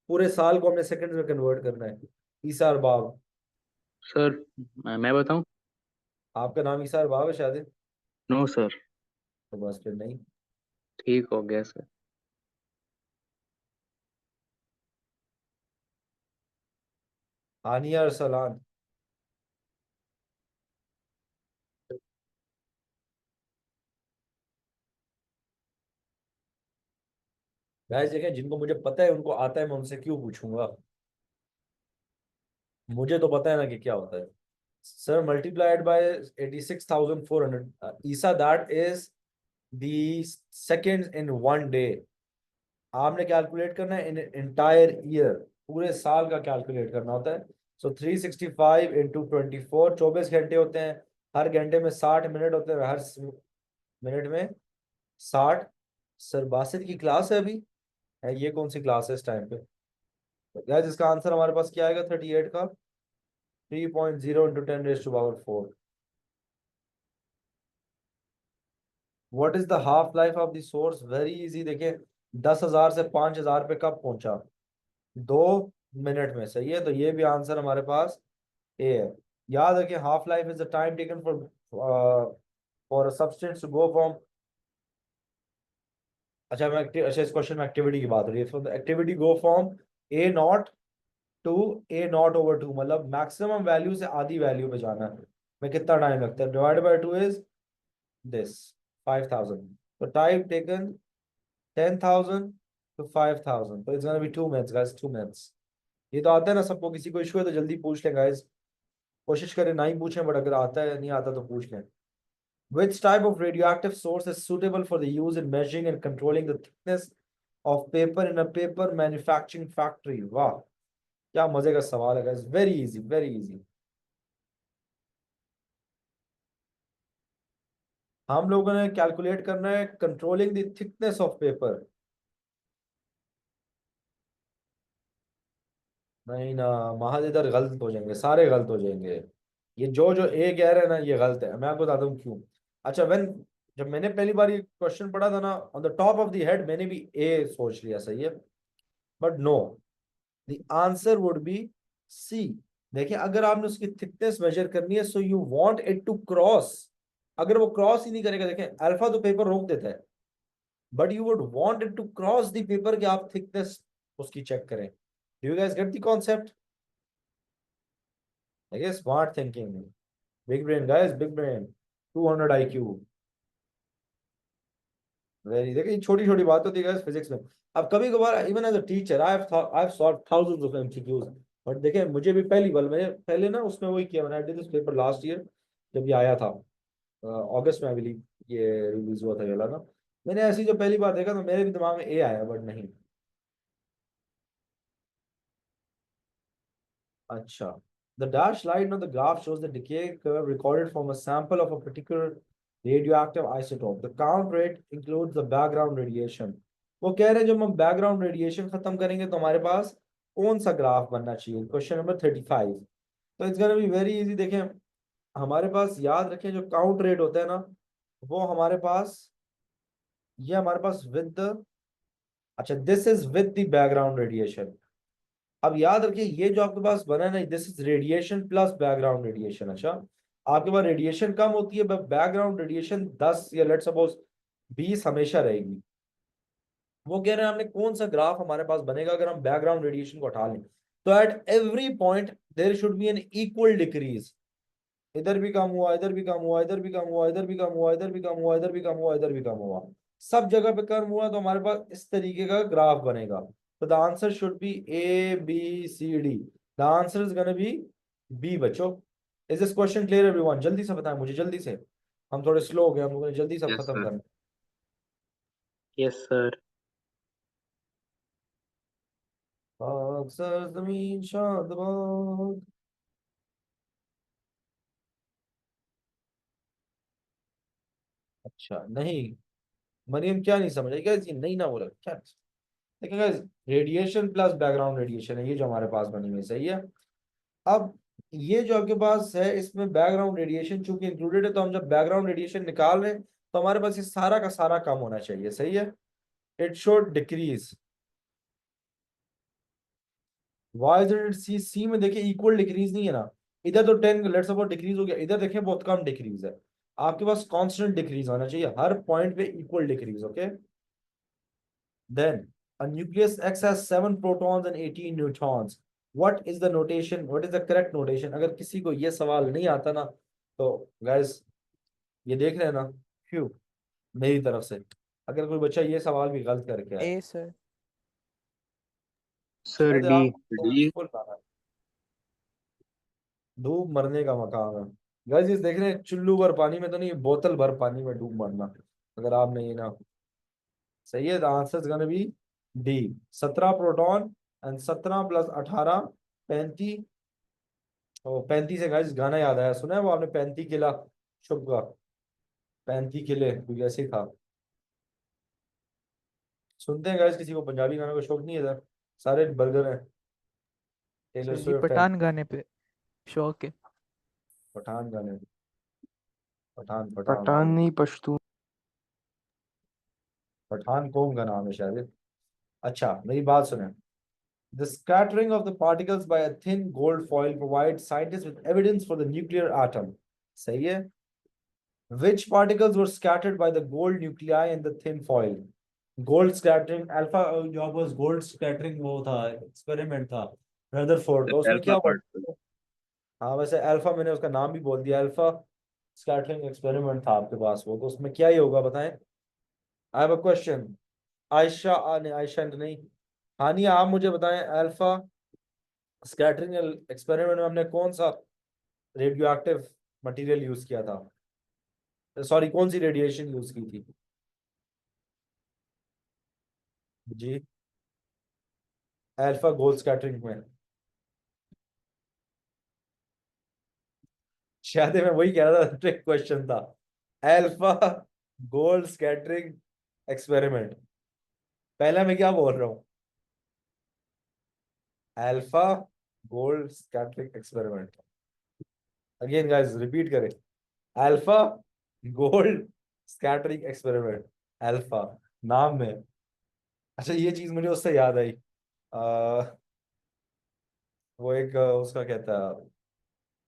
पूरे साल को हमने सेकंड्स में कन्वर्ट करना है। ईसार बाब, सर मैं बताऊं? आपका नाम ईसार बाब है शायद? No sir. तो बस फिर नहीं। ठीक हो गया सर। हानिया अरसलान। गाइस देखें, जिनको मुझे पता है उनको आता है, मैं उनसे क्यों पूछूंगा। मुझे तो पता है ना कि क्या होता है sir, multiplied by 86,400 Isa, that is the second in one day. आपने कैलकुलेट करना है इन एंटायर ईयर, पूरे साल का कैलकुलेट करना होता है। सो 365 इंटू 24, 24 घंटे होते हैं, हर घंटे में 60 मिनट होते हैं, हर मिनट में 60। सर बासित की क्लास है अभी, है ये कौन सी क्लास है इस टाइम पे? गाइस इसका आंसर हमारे पास क्या आएगा 38 का? 3.0 into 10⁻⁴। What is the half life of the source? Very easy, देखिए 10,000 से 5,000 पे कब पहुंचा? 2 मिनट में, सही है। तो ये भी आंसर हमारे पास ए है। याद रखिए half life is the time taken for a substance to go from, अच्छा इस क्वेश्चन में एक्टिविटी की बात हो रही है, तो activity go from A0 to A0/2, मतलब मैक्सिमम वैल्यू से आधी वैल्यू पे जाना है, में कितना टाइम लगता है? Divide by 2 is this 5,000। तो टाइम टेकन 10,000 to 5,000, तो it's gonna B 2 minutes guys, 2 minutes. ये तो आता है ना सबको, किसी को इशू है तो जल्दी पूछ लें गाइस, कोशिश करें ना ही पूछें, बट अगर आता है नहीं आता तो पूछ लें। Which type of radioactive source is suitable for the use in measuring and controlling the thickness of paper in a paper manufacturing factory? वाह, क्या मजे का सवाल है guys, very easy, very easy. हम लोगों ने कैलकुलेट करना है controlling the thickness of paper. नहीं ना महाज, इधर गलत हो जाएंगे, सारे गलत हो जाएंगे। ये जो जो ए कह रहे हैं ना ये गलत है, मैं आपको बताता हूँ क्यों। अच्छा वेन, जब मैंने पहली बार ये क्वेश्चन पढ़ा था ना, on the top of the head मैंने भी ए सोच लिया, सही है, but no, the answer would be C. देखिए अगर आपने उसकी थिकनेस मेजर करनी है, so you want it to cross, अगर वो क्रॉस ही नहीं करेगा, देखें अल्फा तो पेपर रोक देता है, but you would want it to cross the paper, कि आप थिकनेस उसकी चेक करें। Do you guys get the concept? देखिए smart thinking, big brain guys, big brain, 200 IQ। Very, देखिए छोटी छोटी बात होती है गाइस फिजिक्स में। अब कभी कभार even as a teacher I have solved thousands of MCQs, but देखिए मुझे भी पहली बार, मैंने पहले ना उसमें वही किया, मैंने did this paper last year जब ये आया था, अगस्त में आई बिलीव ये रिलीज हुआ था ये वाला ना, मैंने ऐसी जो पहली बार देखा तो मेरे भी दिमाग में ए आया, बट नहीं। अच्छा, the dashed line on the graph shows the decay curve recorded from a sample of a particular radioactive isotope. The count rate includes the background radiation. वो कह रहे हैं जब हम बैकग्राउंड रेडिएशन खत्म करेंगे तो हमारे पास कौन सा ग्राफ बनना चाहिए? Question number 35। तो it's gonna be very easy. देखें हमारे पास, याद रखें जो काउंट रेट होता है ना, वो हमारे पास, ये हमारे पास विद द, अच्छा this is with the background radiation. अब याद रखिए ये जो आपके पास बना है ना, this is radiation plus background radiation. अच्छा, आपके पास रेडिएशन कम होती है, बैकग्राउंड रेडिएशन 10 या लेट्स सपोज 20 हमेशा रहेगी। वो कह रहे हैं हमने कौन सा ग्राफ हमारे पास बनेगा अगर हम बैकग्राउंड रेडिएशन को हटा लें? तो at every point there should be an equal decrease. इधर भी कम हुआ, इधर भी कम हुआ, इधर भी कम हुआ, इधर भी कम हुआ, इधर भी कम हुआ, इधर भी कम हुआ, इधर भी कम हुआ, सब जगह पे कम हुआ, तो हमारे पास इस तरीके का ग्राफ बनेगा। तो the answer should be ABCD। The answer is gonna be B बच्चों। Is this question clear everyone? जल्दी से बताएं मुझे, जल्दी से, हम थोड़े स्लो हो गए, हम लोगों ने जल्दी सब यस खत्म सर। करना। Yes sir. बाग सरजमीन शादबाग। अच्छा नहीं, मरियम क्या नहीं समझ आई? क्या ये नहीं ना बोला क्या? देखिए guys, radiation plus background radiation है ये जो हमारे पास बनी हुई है, सही है। अब ये जो आपके पास है इसमें बैकग्राउंड रेडिएशन चूंकि इंक्लूडेड है, तो हम जब बैकग्राउंड रेडिएशन निकाल रहे हैं तो हमारे पास ये सारा का सारा कम होना चाहिए, सही है। It should decrease. Why is C? C में देखिए इक्वल डिक्रीज नहीं है ना, इधर तो 10 लेट्स सपोज डिक्रीज हो गया, इधर देखिए बहुत कम डिक्रीज है। आपके पास कांस्टेंट डिक्रीज होना चाहिए हर पॉइंट पे, equal decrease, okay. Then a nucleus X has 7 protons and 18 neutrons. What is the notation? What is the correct notation? अगर किसी को ये सवाल नहीं आता ना, तो guys ये देख रहे हैं ना, क्यों मेरी तरफ से अगर कोई बच्चा ये सवाल भी गलत करके आए, ए सर। सर तो डी। आप डी। फुल मारा। डूब मरने का मकाम है। गाइस ये देख रहे हैं, चुल्लू भर पानी में तो नहीं, बोतल भर पानी में डूब मरना, अगर आपने ये ना। सही है, the answer is gonna B D. 17 proton and 17 plus 18 35। ओ 35 है गाइस, गाना याद आया, सुना है वो आपने, 35 किला शुभ का, 35 किले, कुछ ऐसे ही था। सुनते हैं गाइस, किसी को पंजाबी गानों का शौक नहीं है इधर? सारे बर्गर हैं। टेलर सर जी स्विफ्ट है। पठान गाने पे शौक है। पठान गाने, पठान पठान पठान नहीं, पश्तून। पठान कौम का नाम है शायद। अच्छा मेरी बात सुने। The scattering of the particles by a thin gold foil provides scientists with evidence for the nuclear atom. सही है। Which particles were scattered by the gold nuclei in the thin foil? Gold scattering, alpha जो was gold scattering वो था, experiment था Rutherford का, उसमें क्या alpha हुआ? पार्टिकल। हाँ वैसे अल्फा, मैंने उसका नाम भी बोल दिया, अल्फा स्कैटरिंग एक्सपेरिमेंट था आपके पास वो, तो उसमें क्या ही होगा बताएं। I have a question. Ayesha नहीं, आयशा नहीं, हानिया आप मुझे बताएं, अल्फा स्कैटरिंग एक्सपेरिमेंट में हमने कौन सा रेडियो एक्टिव मटीरियल यूज किया था? सॉरी, कौन सी रेडिएशन यूज की थी? जी, अल्फा गोल्ड स्कैटरिंग में। शायद मैं वही कह रहा था, ट्रिक क्वेश्चन था। अल्फा गोल्ड स्कैटरिंग एक्सपेरिमेंट, पहला मैं क्या बोल रहा हूँ? Alpha gold scattering experiment. Again guys repeat करें, alpha gold scattering experiment, alpha नाम में। अच्छा ये चीज मुझे उससे याद आई, वो एक उसका कहता है,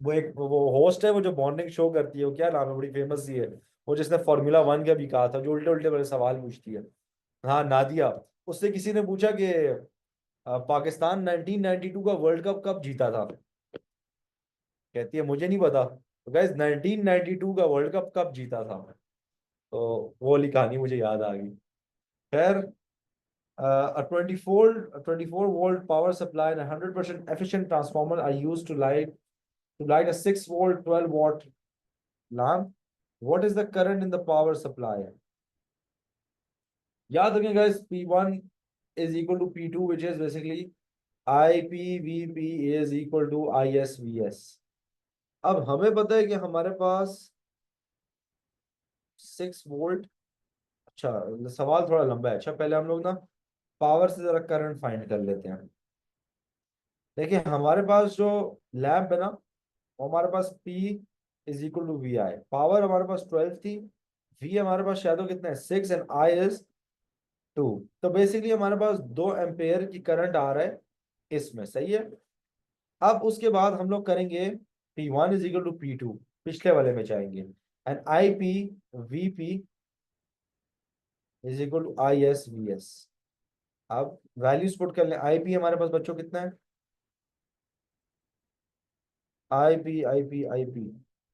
वो एक वो होस्ट है, वो जो मॉर्निंग शो करती है, वो क्या नाम है, बड़ी फेमस सी है, वो जिसने फॉर्मूला 1 का भी कहा था, जो उल्टे उल्टे बड़े सवाल पूछती है। हाँ नादिया। उससे किसी ने पूछा कि पाकिस्तान 1992 का वर्ल्ड कप कब जीता था? कहती है मुझे नहीं पता। तो गाइस 1992 का वर्ल्ड कप कब जीता था? तो वो वाली कहानी मुझे याद आ गई। खैर, a 24 volt power supply and a 100% efficient transformer are used to light a 6 volt 12 watt lamp. What is the current in the power supply? याद रखें guys, P1 is equal to P2, which is basically IPVP is equal to ISVS. अब हमें पता है कि हमारे पास 6 volt. अच्छा सवाल थोड़ा लंबा है, अच्छा पहले हम लोग ना पावर से जरा करंट फाइंड कर लेते हैं। देखिए हमारे पास जो लैंप है ना, वो हमारे पास P is equal to V I, power हमारे पास 12 थी, V हमारे पास शैडो कितना है 6 एंड I इज 2। तो बेसिकली हमारे पास 2 एम्पेयर की करंट आ रहा है इसमें, सही है। अब उसके बाद हम लोग करेंगे P1 is equal to P2, पिछले वाले में जाएंगे, and IP VP is equal to ISVS। अब वैल्यूज पुट कर लें, IP हमारे पास बच्चों कितना है, IP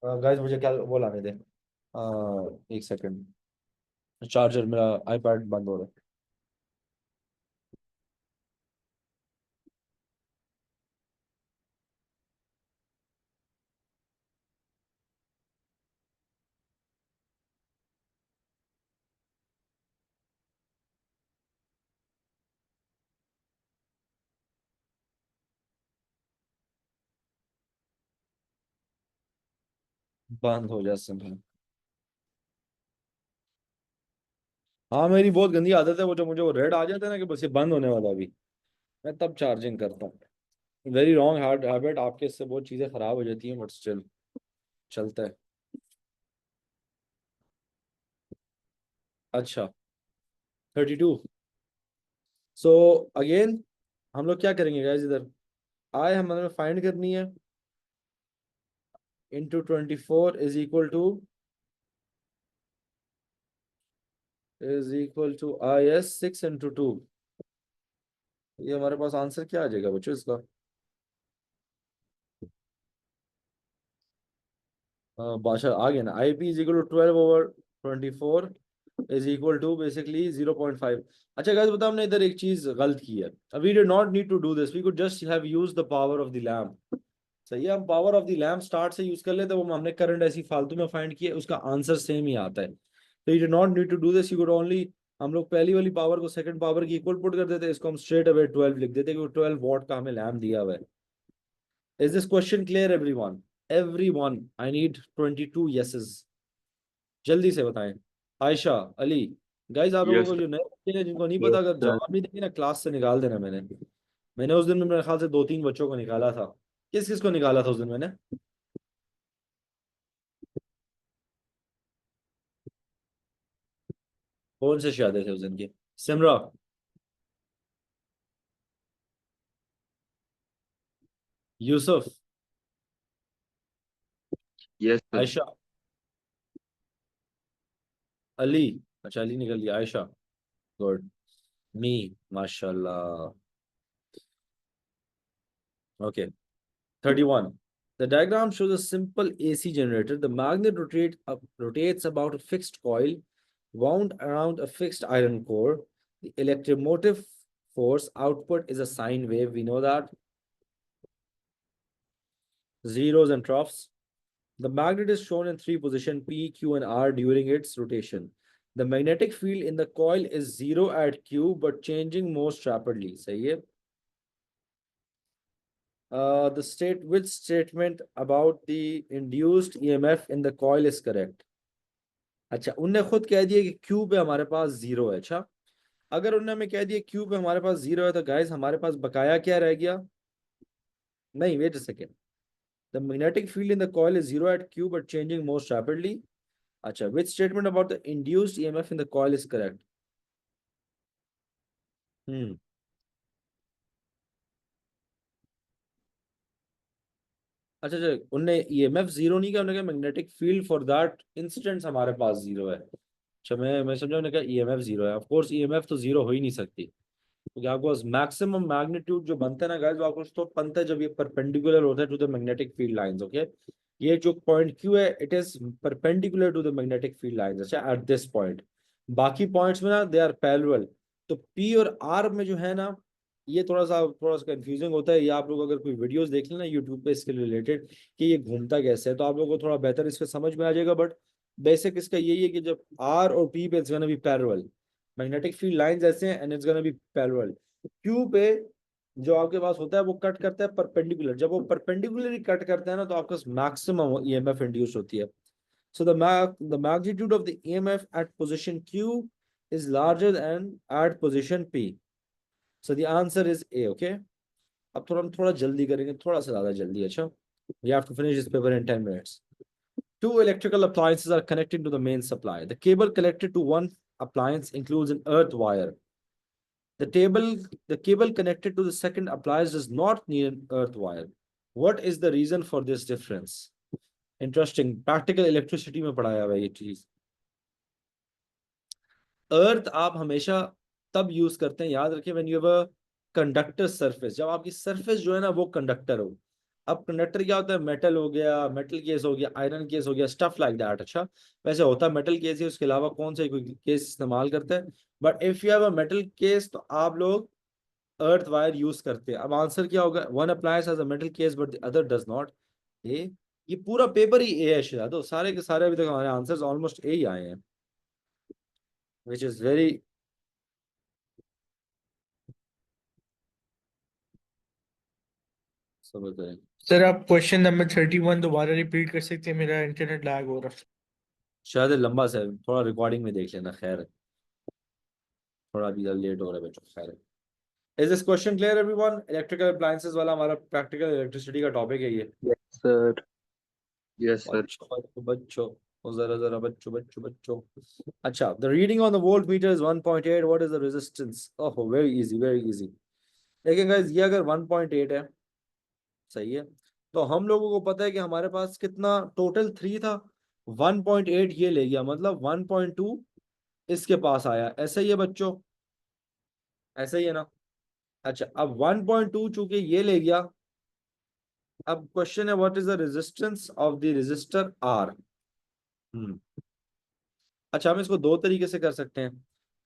गाइस मुझे क्या वो लाने दे, एक सेकंड, चार्जर मेरा आईपैड बंद हो रहा है। बंद हो जा समय। हाँ मेरी बहुत गंदी आदत है, वो जो मुझे वो रेड आ जाता है ना कि बस ये बंद होने वाला, अभी मैं तब चार्जिंग करता हूँ। वेरी रॉन्ग हैबिट आपके, इससे बहुत चीजें खराब हो जाती हैं, बट स्टिल चलता है। अच्छा 32। सो अगेन हम लोग क्या करेंगे गाइस, इधर आए हमें फाइंड करनी है, into 24 is equal to IS 6 into 2। ये हमारे पास आंसर क्या आ जाएगा बच्चों इसका? बादशाह आ गया ना, IP is equal to 12/24 is equal to basically 0.5। अच्छा गाइस बताओ, हमने इधर एक चीज गलत की है। We did not need to do this, we could just have used the power of the lamp. सही है, हम power of the lamp start से यूज कर लेते, वो हमने करंट ऐसी फालतू में फाइंड किया, उसका आंसर सेम ही आता है। तो you do not need to do this, you could only, हम लोग पहली वाली पावर को सेकंड पावर की इक्वल पुट कर देते, इसको हम स्ट्रेट अवे 12 लिख देते कि 12 वॉट का हमें लैम्प दिया हुआ है। Is this question clear everyone? Everyone, I need 22 yeses, जल्दी से बताएं। आयशा, अली, गाइस आप लोगों यस को सर। जो नए बच्चे हैं जिनको नहीं Yes, पता, अगर sir. जवाब नहीं देंगे ना क्लास से निकाल देना। मैंने उस दिन में मेरे ख्याल से 2-3 बच्चों को निकाला था। किस किस को निकाला था उस दिन मैंने? कौन से शादे थे उस दिन के? Simra, Yusuf, yes sir. आयशा, अली, अच्छा अली निकल गया, आयशा, गुड, मी, माशाल्लाह, okay. 31. The diagram shows a simple AC generator. The magnet rotates about a fixed coil wound around a fixed iron core. The electromotive force output is a sine wave. We know that. Zeros and troughs. The magnet is shown in 3 positions, P, Q, and R during its rotation. The magnetic field in the coil is 0 at Q, but changing most rapidly. सही है? Which statement about the induced EMF in the coil is correct? अच्छा, उनने खुद कह दिया कि Q पे हमारे पास 0 है। अच्छा, अगर उनने हमें कह दिया Q पे हमारे पास 0 है, तो गाइस हमारे पास बकाया क्या रह गया? नहीं, wait a second. The magnetic field in the coil is 0 at Q but changing most rapidly. अच्छा, which statement about the induced EMF in the coil is correct? अच्छा अच्छा, उनने EMF 0 नहीं कहा, उन्होंने कहा magnetic field for that instant हमारे पास 0 है। अच्छा, मैं समझा उन्होंने कहा EMF 0 है। ऑफ कोर्स EMF तो 0 हो ही नहीं सकती, क्योंकि आपको मैक्सिमम मैग्नीट्यूड जो बनता है ना गाइस, वो आपको तो बनता है जब ये परपेंडिकुलर होता है to the magnetic field lines. Okay, ये जो पॉइंट Q है, it is perpendicular to the magnetic field lines. अच्छा, एट दिस पॉइंट, बाकी पॉइंट्स में ना दे आर पैरेलल। तो P और R में जो है ना, ये थोड़ा सा कंफ्यूजिंग होता है। ये आप लोग अगर कोई वीडियोस देख लेना यूट्यूब पे इसके रिलेटेड कि ये घूमता कैसे है, तो आप लोगों को थोड़ा बेहतर इसका समझ में आ जाएगा। बट बेसिक इसका यही है कि जब R और P पे it's gonna B parallel, magnetic field lines ऐसे हैं and it's gonna B parallel. Q पे जो आपके पास होता है वो कट करता है परपेंडिकुलर। जब वो परपेंडिकुलरली कट करता है ना, तो आपके पास मैक्सिमम EMF इंड्यूस होती है। So the magnitude of the EMF at position Q is larger than at position P. So the answer is A. Okay. अब हम थोड़ा जल्दी करेंगे, थोड़ा सा ज्यादा जल्दी। अच्छा, we have to finish this paper in 10 minutes. 2 electrical appliances are connected to the main supply. The cable connected to one appliance includes an earth wire. The cable connected to the second appliance does not need an earth wire. What is the reason for this difference? Interesting. Practical electricity में पढ़ाया हुआ है ये चीज। अर्थ आप हमेशा तब use करते हैं, याद रखें, when you have a conductor surface, जब आपकी सरफेस जो है ना वो कंडक्टर हो। अब कंडक्टर क्या होता है? मेटल हो गया, मेटल केस हो गया, आयरन केस हो गया, स्टफ लाइक दैट। अच्छा, वैसे होता है मेटल केस ही, उसके अलावा कौन सा कोई केस इस्तेमाल करता है? But if you have a metal case, तो आप लोग अर्थ वायर यूज करते हैं। अब आंसर क्या होगा? One appliance has a metal case but the other does not. ये पूरा पेपर ही ए है शायद, तो सारे के सारे अभी तक हमारे आंसर्स ऑलमोस्ट ए ही आए हैं, which is very समझ रहे हैं। सर आप क्वेश्चन नंबर 31 दोबारा रिपीट कर सकते हैं, मेरा इंटरनेट लैग हो रहा है। शायद लंबा से थोड़ा रिकॉर्डिंग में देख लेना, खैर थोड़ा भी लेट हो रहा है बच्चों, खैर। Is this question clear everyone? Electrical appliances वाला हमारा प्रैक्टिकल इलेक्ट्रिसिटी का टॉपिक है ये। Yes, sir. Yes sir. बच्चों ओ जरा जरा बच्चों। अच्छा, the reading on the volt metre is 1.8। What is the resistance? Oh, very easy. लेकिन गाइस ये अगर 1.8 है, सही है, तो हम लोगों को पता है कि हमारे पास कितना टोटल 3 था, 1.8 ये ले गया, मतलब 1.2 इसके पास आया। ऐसा ही है बच्चों, ऐसा ही है ना? अच्छा, अब 1.2 चूंकि ये ले गया, अब क्वेश्चन है what is the resistance of the resistor R. अच्छा, हम इसको दो तरीके से कर सकते हैं।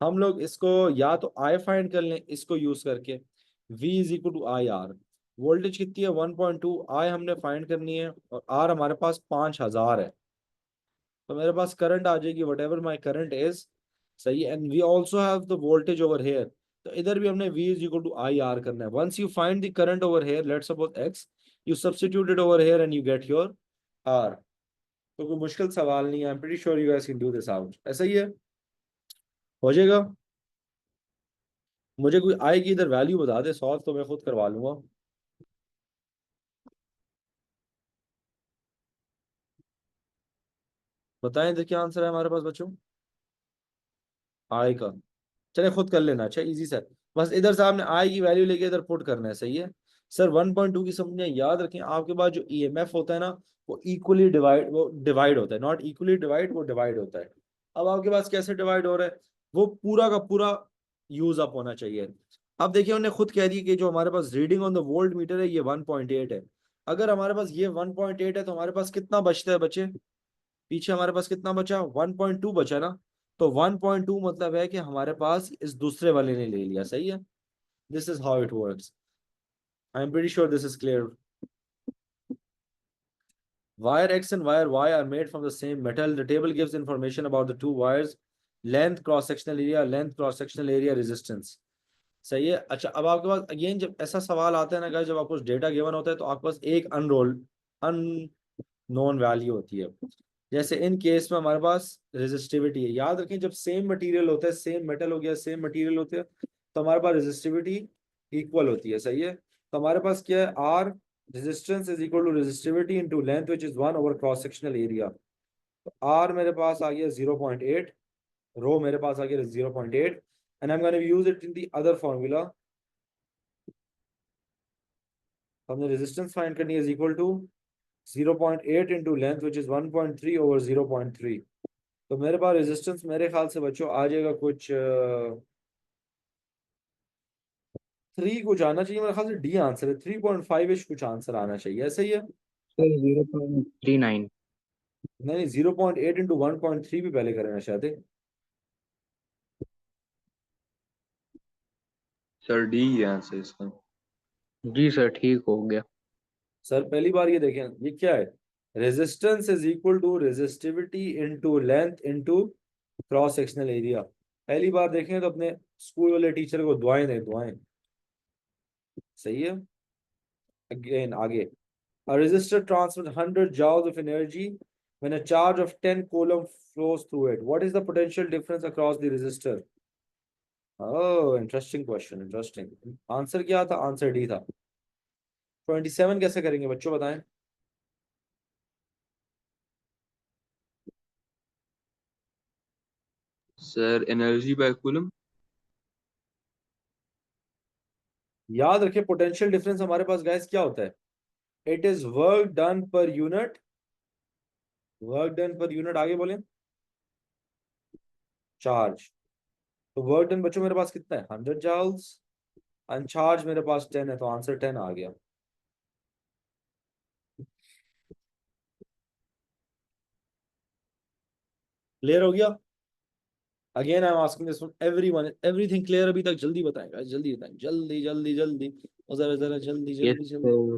हम लोग इसको या तो आई फाइंड कर लें इसको यूज करके, V is equal to I R. Voltage कितनी है 1.2, आई हमने फाइंड करनी है और आर हमारे पास 5000 है, तो मेरे पास करंट आ जाएगी whatever my current is. सही, and we also have the voltage over here, तो इधर भी हमने V is equal to I R करना है। Once you find the current over here, let's suppose X, you substitute it over here and you get your R. तो कोई मुश्किल सवाल नहीं है, I am pretty sure you guys can do this out. ऐसा ही है, हो जाएगा। मुझे कोई आई की इधर वैल्यू बता दे सॉल्व, तो मैं खुद करवा लूंगा। बताएं इधर क्या आंसर है हमारे पास बच्चों, आई का। चले खुद कर लेना, अच्छा इजी सर। बस इधर से आपने आई की वैल्यू लेके इधर पुट करना है, सही है सर। 1.2 की समझिए, याद रखें आपके पास जो ईएमएफ होता है ना, वो इक्वली डिवाइड, वो डिवाइड होता है, नॉट इक्वली डिवाइड, वो डिवाइड होता है। अब आपके पास कैसे डिवाइड हो रहा है, वो पूरा का पूरा यूज अप होना चाहिए। अब देखिए उन्होंने खुद कह दिया कि जो हमारे पास reading on the volt meter है ये 1.8 है। अगर हमारे पास ये 1.8 है तो हमारे पास कितना बचता है बच्चे, पीछे हमारे पास कितना बचा, 1.2 बचा ना। तो 1.2 मतलब है कि हमारे पास इस दूसरे वाले ने ले लिया, सही है। This is how it works, I am pretty sure this is clear. Wire X and wire Y are made from the same metal. The table gives information about the two wires: length, cross-sectional area, length, cross-sectional area, resistance. सही है। अच्छा, अब आपके पास again जब ऐसा सवाल आता है ना गाइस, जब आपको डेटा गिवन होता है तो आपके पास एक अननोन वैल्यू होती है। जैसे इन केस में हमारे पास रेजिस्टिविटी है। याद रखें जब सेम मटेरियल होता है, सेम मेटल हो गया, सेम मटेरियल होते हैं, तो हमारे पास रेजिस्टिविटी इक्वल होती है, सही है। तो हमारे पास क्या है, R resistance is equal to resistivity into length which is 1 over cross sectional area. तो आर मेरे पास आ गया 0.8, रो मेरे पास आ गया 0.8, and I am gonna use it in the other formula. हमने रेजिस्टेंस फाइंड करनी है is equal to 0.8 into length which is 1.3 over 0.3। तो मेरे पास रेजिस्टेंस मेरे ख्याल से बच्चों आ जाएगा कुछ 3 कुछ आना चाहिए, मेरे ख्याल से डी आंसर है, 3.5 इश कुछ आंसर आना चाहिए, ऐसे ही है। सर 0.39। नहीं 0.8 इंटू 1.3 भी पहले करें शायद। सर डी है आंसर इसका। जी सर ठीक हो गया। सर पहली बार ये देखें, ये क्या है, resistance is equal to resistivity into length into cross sectional area. पहली बार देखें तो अपने स्कूल वाले टीचर को दुआएं दें, दुआएं। सही है। अगेन आगे, a resistor transmits 100 joules of energy when a charge of 10 coulomb flows through it. What is the potential difference across the resistor? Oh, interesting question, interesting. Answer क्या था, आंसर डी था। 27 कैसे करेंगे बच्चों बताएं। Sir energy by coulomb. याद रखिए potential difference हमारे पास गैस क्या होता है, it is work done per unit, work done per unit, आगे बोलें, चार्ज। तो वर्क डन बच्चों मेरे पास कितना है 100 जूल्स, एंड चार्ज मेरे पास 10 है, तो आंसर 10 आ गया। क्लियर हो गया। Again I am asking this from everyone, everything clear अभी तक, जल्दी बताएं guys, जल्दी बताएं, जल्दी जल्दी जल्दी, और जरा जरा जल्दी यस जल्दी जल्दी। सर।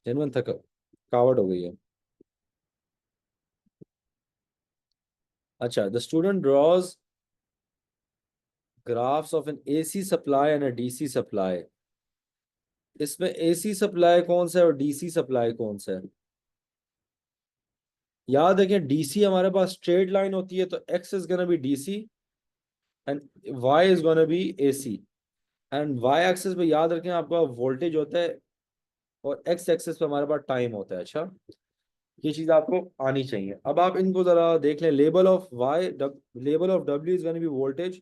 जेनवन थकावट हो गई है। अच्छा, the student draws graphs of an AC supply and a DC supply. इसमें एसी सप्लाई कौन सा है और डीसी सप्लाई कौन सा है। याद रखें डीसी हमारे पास स्ट्रेट लाइन होती है, तो X is gonna be DC and Y is gonna be AC. And Y axis पे याद रखें आपका वोल्टेज होता है, और एक्स एक्सिस पे हमारे पास टाइम होता है। अच्छा, ये चीज आपको आनी चाहिए। अब आप इनको जरा देख लें, label of Y, label of W is gonna be voltage,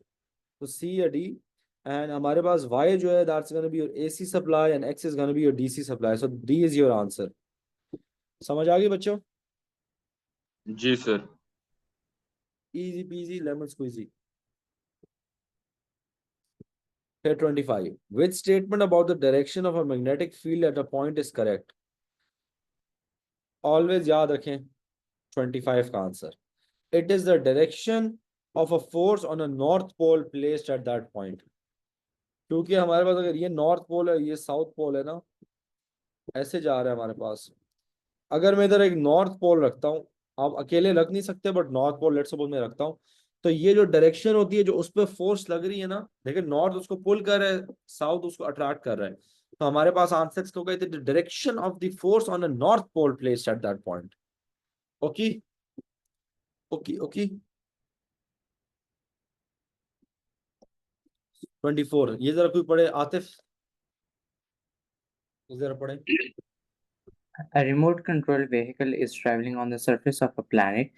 तो सी या डी, एंड हमारे पास वाई जो है that's gonna be your AC supply and X is gonna be your DC supply, so D is your answer. समझ आ गई बच्चों, जी sir. Easy peasy lemon squeezy. Here 25. Which statement about the direction of a magnetic field at a point is correct? Always याद रखें 25 का answer, it is the direction of a force on a north pole placed at that point. क्योंकि हमारे पास अगर ये north pole है, ये south pole है ना, ऐसे जा रहा है हमारे पास। अगर मैं इधर एक नॉर्थ पोल रखता हूँ, आप अकेले रख नहीं सकते, but north pole let's suppose मैं रखता हूँ, तो ये जो डायरेक्शन होती है जो उस पर फोर्स लग रही है ना, देखिए नॉर्थ उसको पुल कर रहा है, साउथ उसको अट्रैक्ट कर रहा है, तो हमारे पास आंसर क्या होगा, the direction of the force on the north pole placed at that point. Okay okay okay. 24, ये जरा कोई पढ़े, आतिफ ये जरा पढ़े। A remote control vehicle is traveling on the surface of a planet.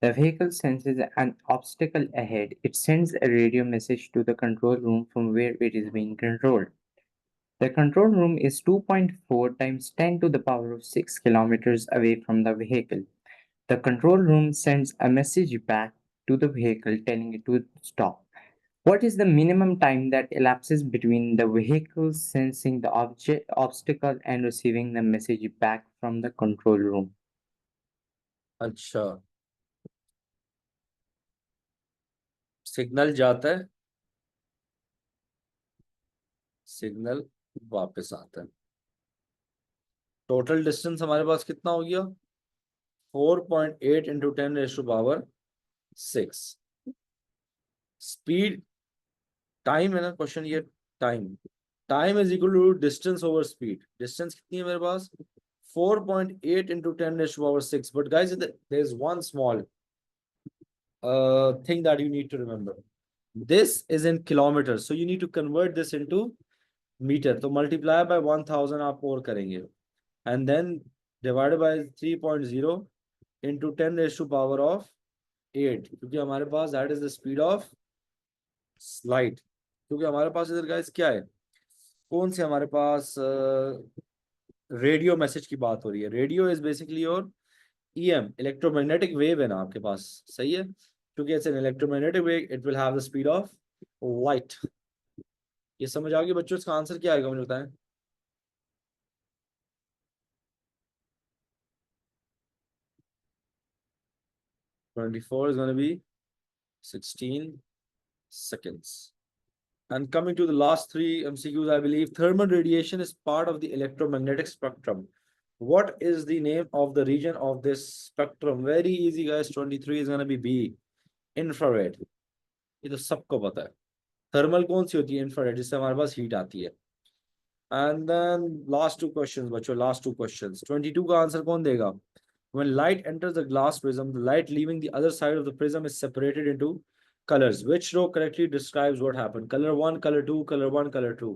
The vehicle senses an obstacle ahead. It sends a radio message to the control room from where it is being controlled. The control room is 2.4 times 10 to the power of 6 kilometers away from the vehicle. The control room sends a message back to the vehicle telling it to stop. What is the minimum time that elapses between the vehicle sensing the obstacle and receiving the message back from the control room? अच्छा, signal जाता है, signal वापस आता है, total distance हमारे पास कितना हो गया, 4.8 इंटू 10⁻⁶। स्पीड, टाइम है ना क्वेश्चन, ये time, time is equal to distance over speed. Distance कितनी है मेरे पास, 4.8 into 10⁻⁶। But guys there is one small thing that you need to remember. This is in kilometers, so you need to convert this into meter. तो multiply by 1000 आप और करेंगे, and then divided by 3.0 into 10⁻⁸, क्योंकि हमारे पास that is the speed of light। क्योंकि हमारे पास इधर guys क्या है, कौन से हमारे पास रेडियो मैसेज की बात हो रही है। रेडियो इज बेसिकली और EM इलेक्ट्रोमैग्नेटिक वेव है ना आपके पास, सही है, क्योंकि it's an electromagnetic wave, it will have the speed of light. ये समझ आ गई बच्चों, इसका आंसर क्या आएगा मुझे बताएं। 24 is going to be 16 seconds. And coming to the last three MCQs, I believe thermal radiation is part of the electromagnetic spectrum. What is the name of the region of this spectrum? Very easy guys, 23 is going to be B, infrared। ये तो सबको पता है। Thermal कौन सी होती है, infrared, जिससे हमारे पास हीट आती है। And then last two questions बच्चों, लास्ट टू क्वेश्चंस। 22 का आंसर कौन देगा। When light enters the glass prism, the light leaving the other side of the prism is separated into colors. Which row correctly describes what happened? Color 1, color 2, color 1, color 2.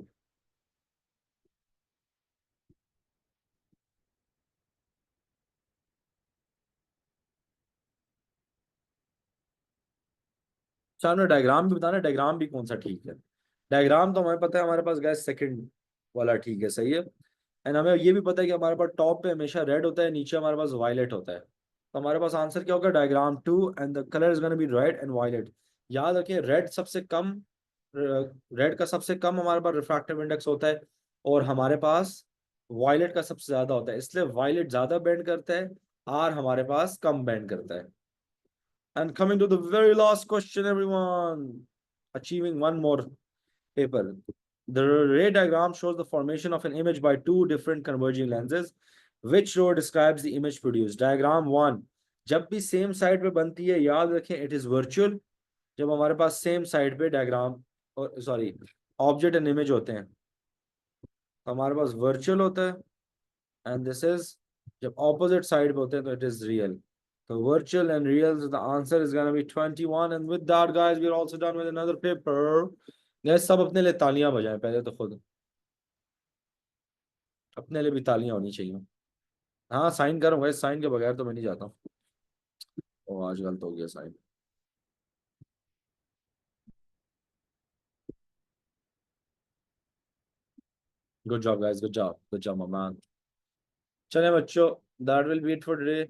सामने diagram भी बताना, diagram भी कौन सा ठीक है। Diagram तो हमें पता है, हमारे पास गैस सेकंड वाला ठीक है, सही है। एंड हमें ये भी पता है कि हमारे पास टॉप पे हमेशा रेड होता है, नीचे हमारे पास वायलेट होता है। तो हमारे पास आंसर क्या होगा, diagram 2, and the colour is gonna be red and violet. याद रखिए रेड सबसे कम, रेड का सबसे कम हमारे पास रिफ्रैक्टिव इंडेक्स होता है, और हमारे पास वायलेट का सबसे ज्यादा होता है, इसलिए वायलेट ज्यादा बेंड करता है, आर हमारे पास कम बेंड करता है। And coming to the very last question, everyone, achieving one more paper. The ray diagram shows the formation of an image by two different converging lenses. Which row describes the image produced? Diagram 1, जब भी same side पे बनती है याद रखें it is virtual. जब हमारे पास same side पे डायग्राम और सॉरी ऑब्जेक्ट एंड इमेज होते हैं तो हमारे पास वर्चुअल होता है, एंड दिस इज जब ऑपोजिट साइड पे होते हैं तो it is real. So virtual and real, so the answer is gonna be 21. And with that, guys, we're also done with another paper. Guys, सब अपने लिए तालियां बजाएं पहले तो खुद, अपने लिए भी तालियां होनी चाहिए। हाँ साइन करो भाई, साइन के बगैर तो मैं नहीं जाता। ओ आज गलत हो गया sign. Good job guys, good job, good job मामा। चले बच्चों, that will be it for today।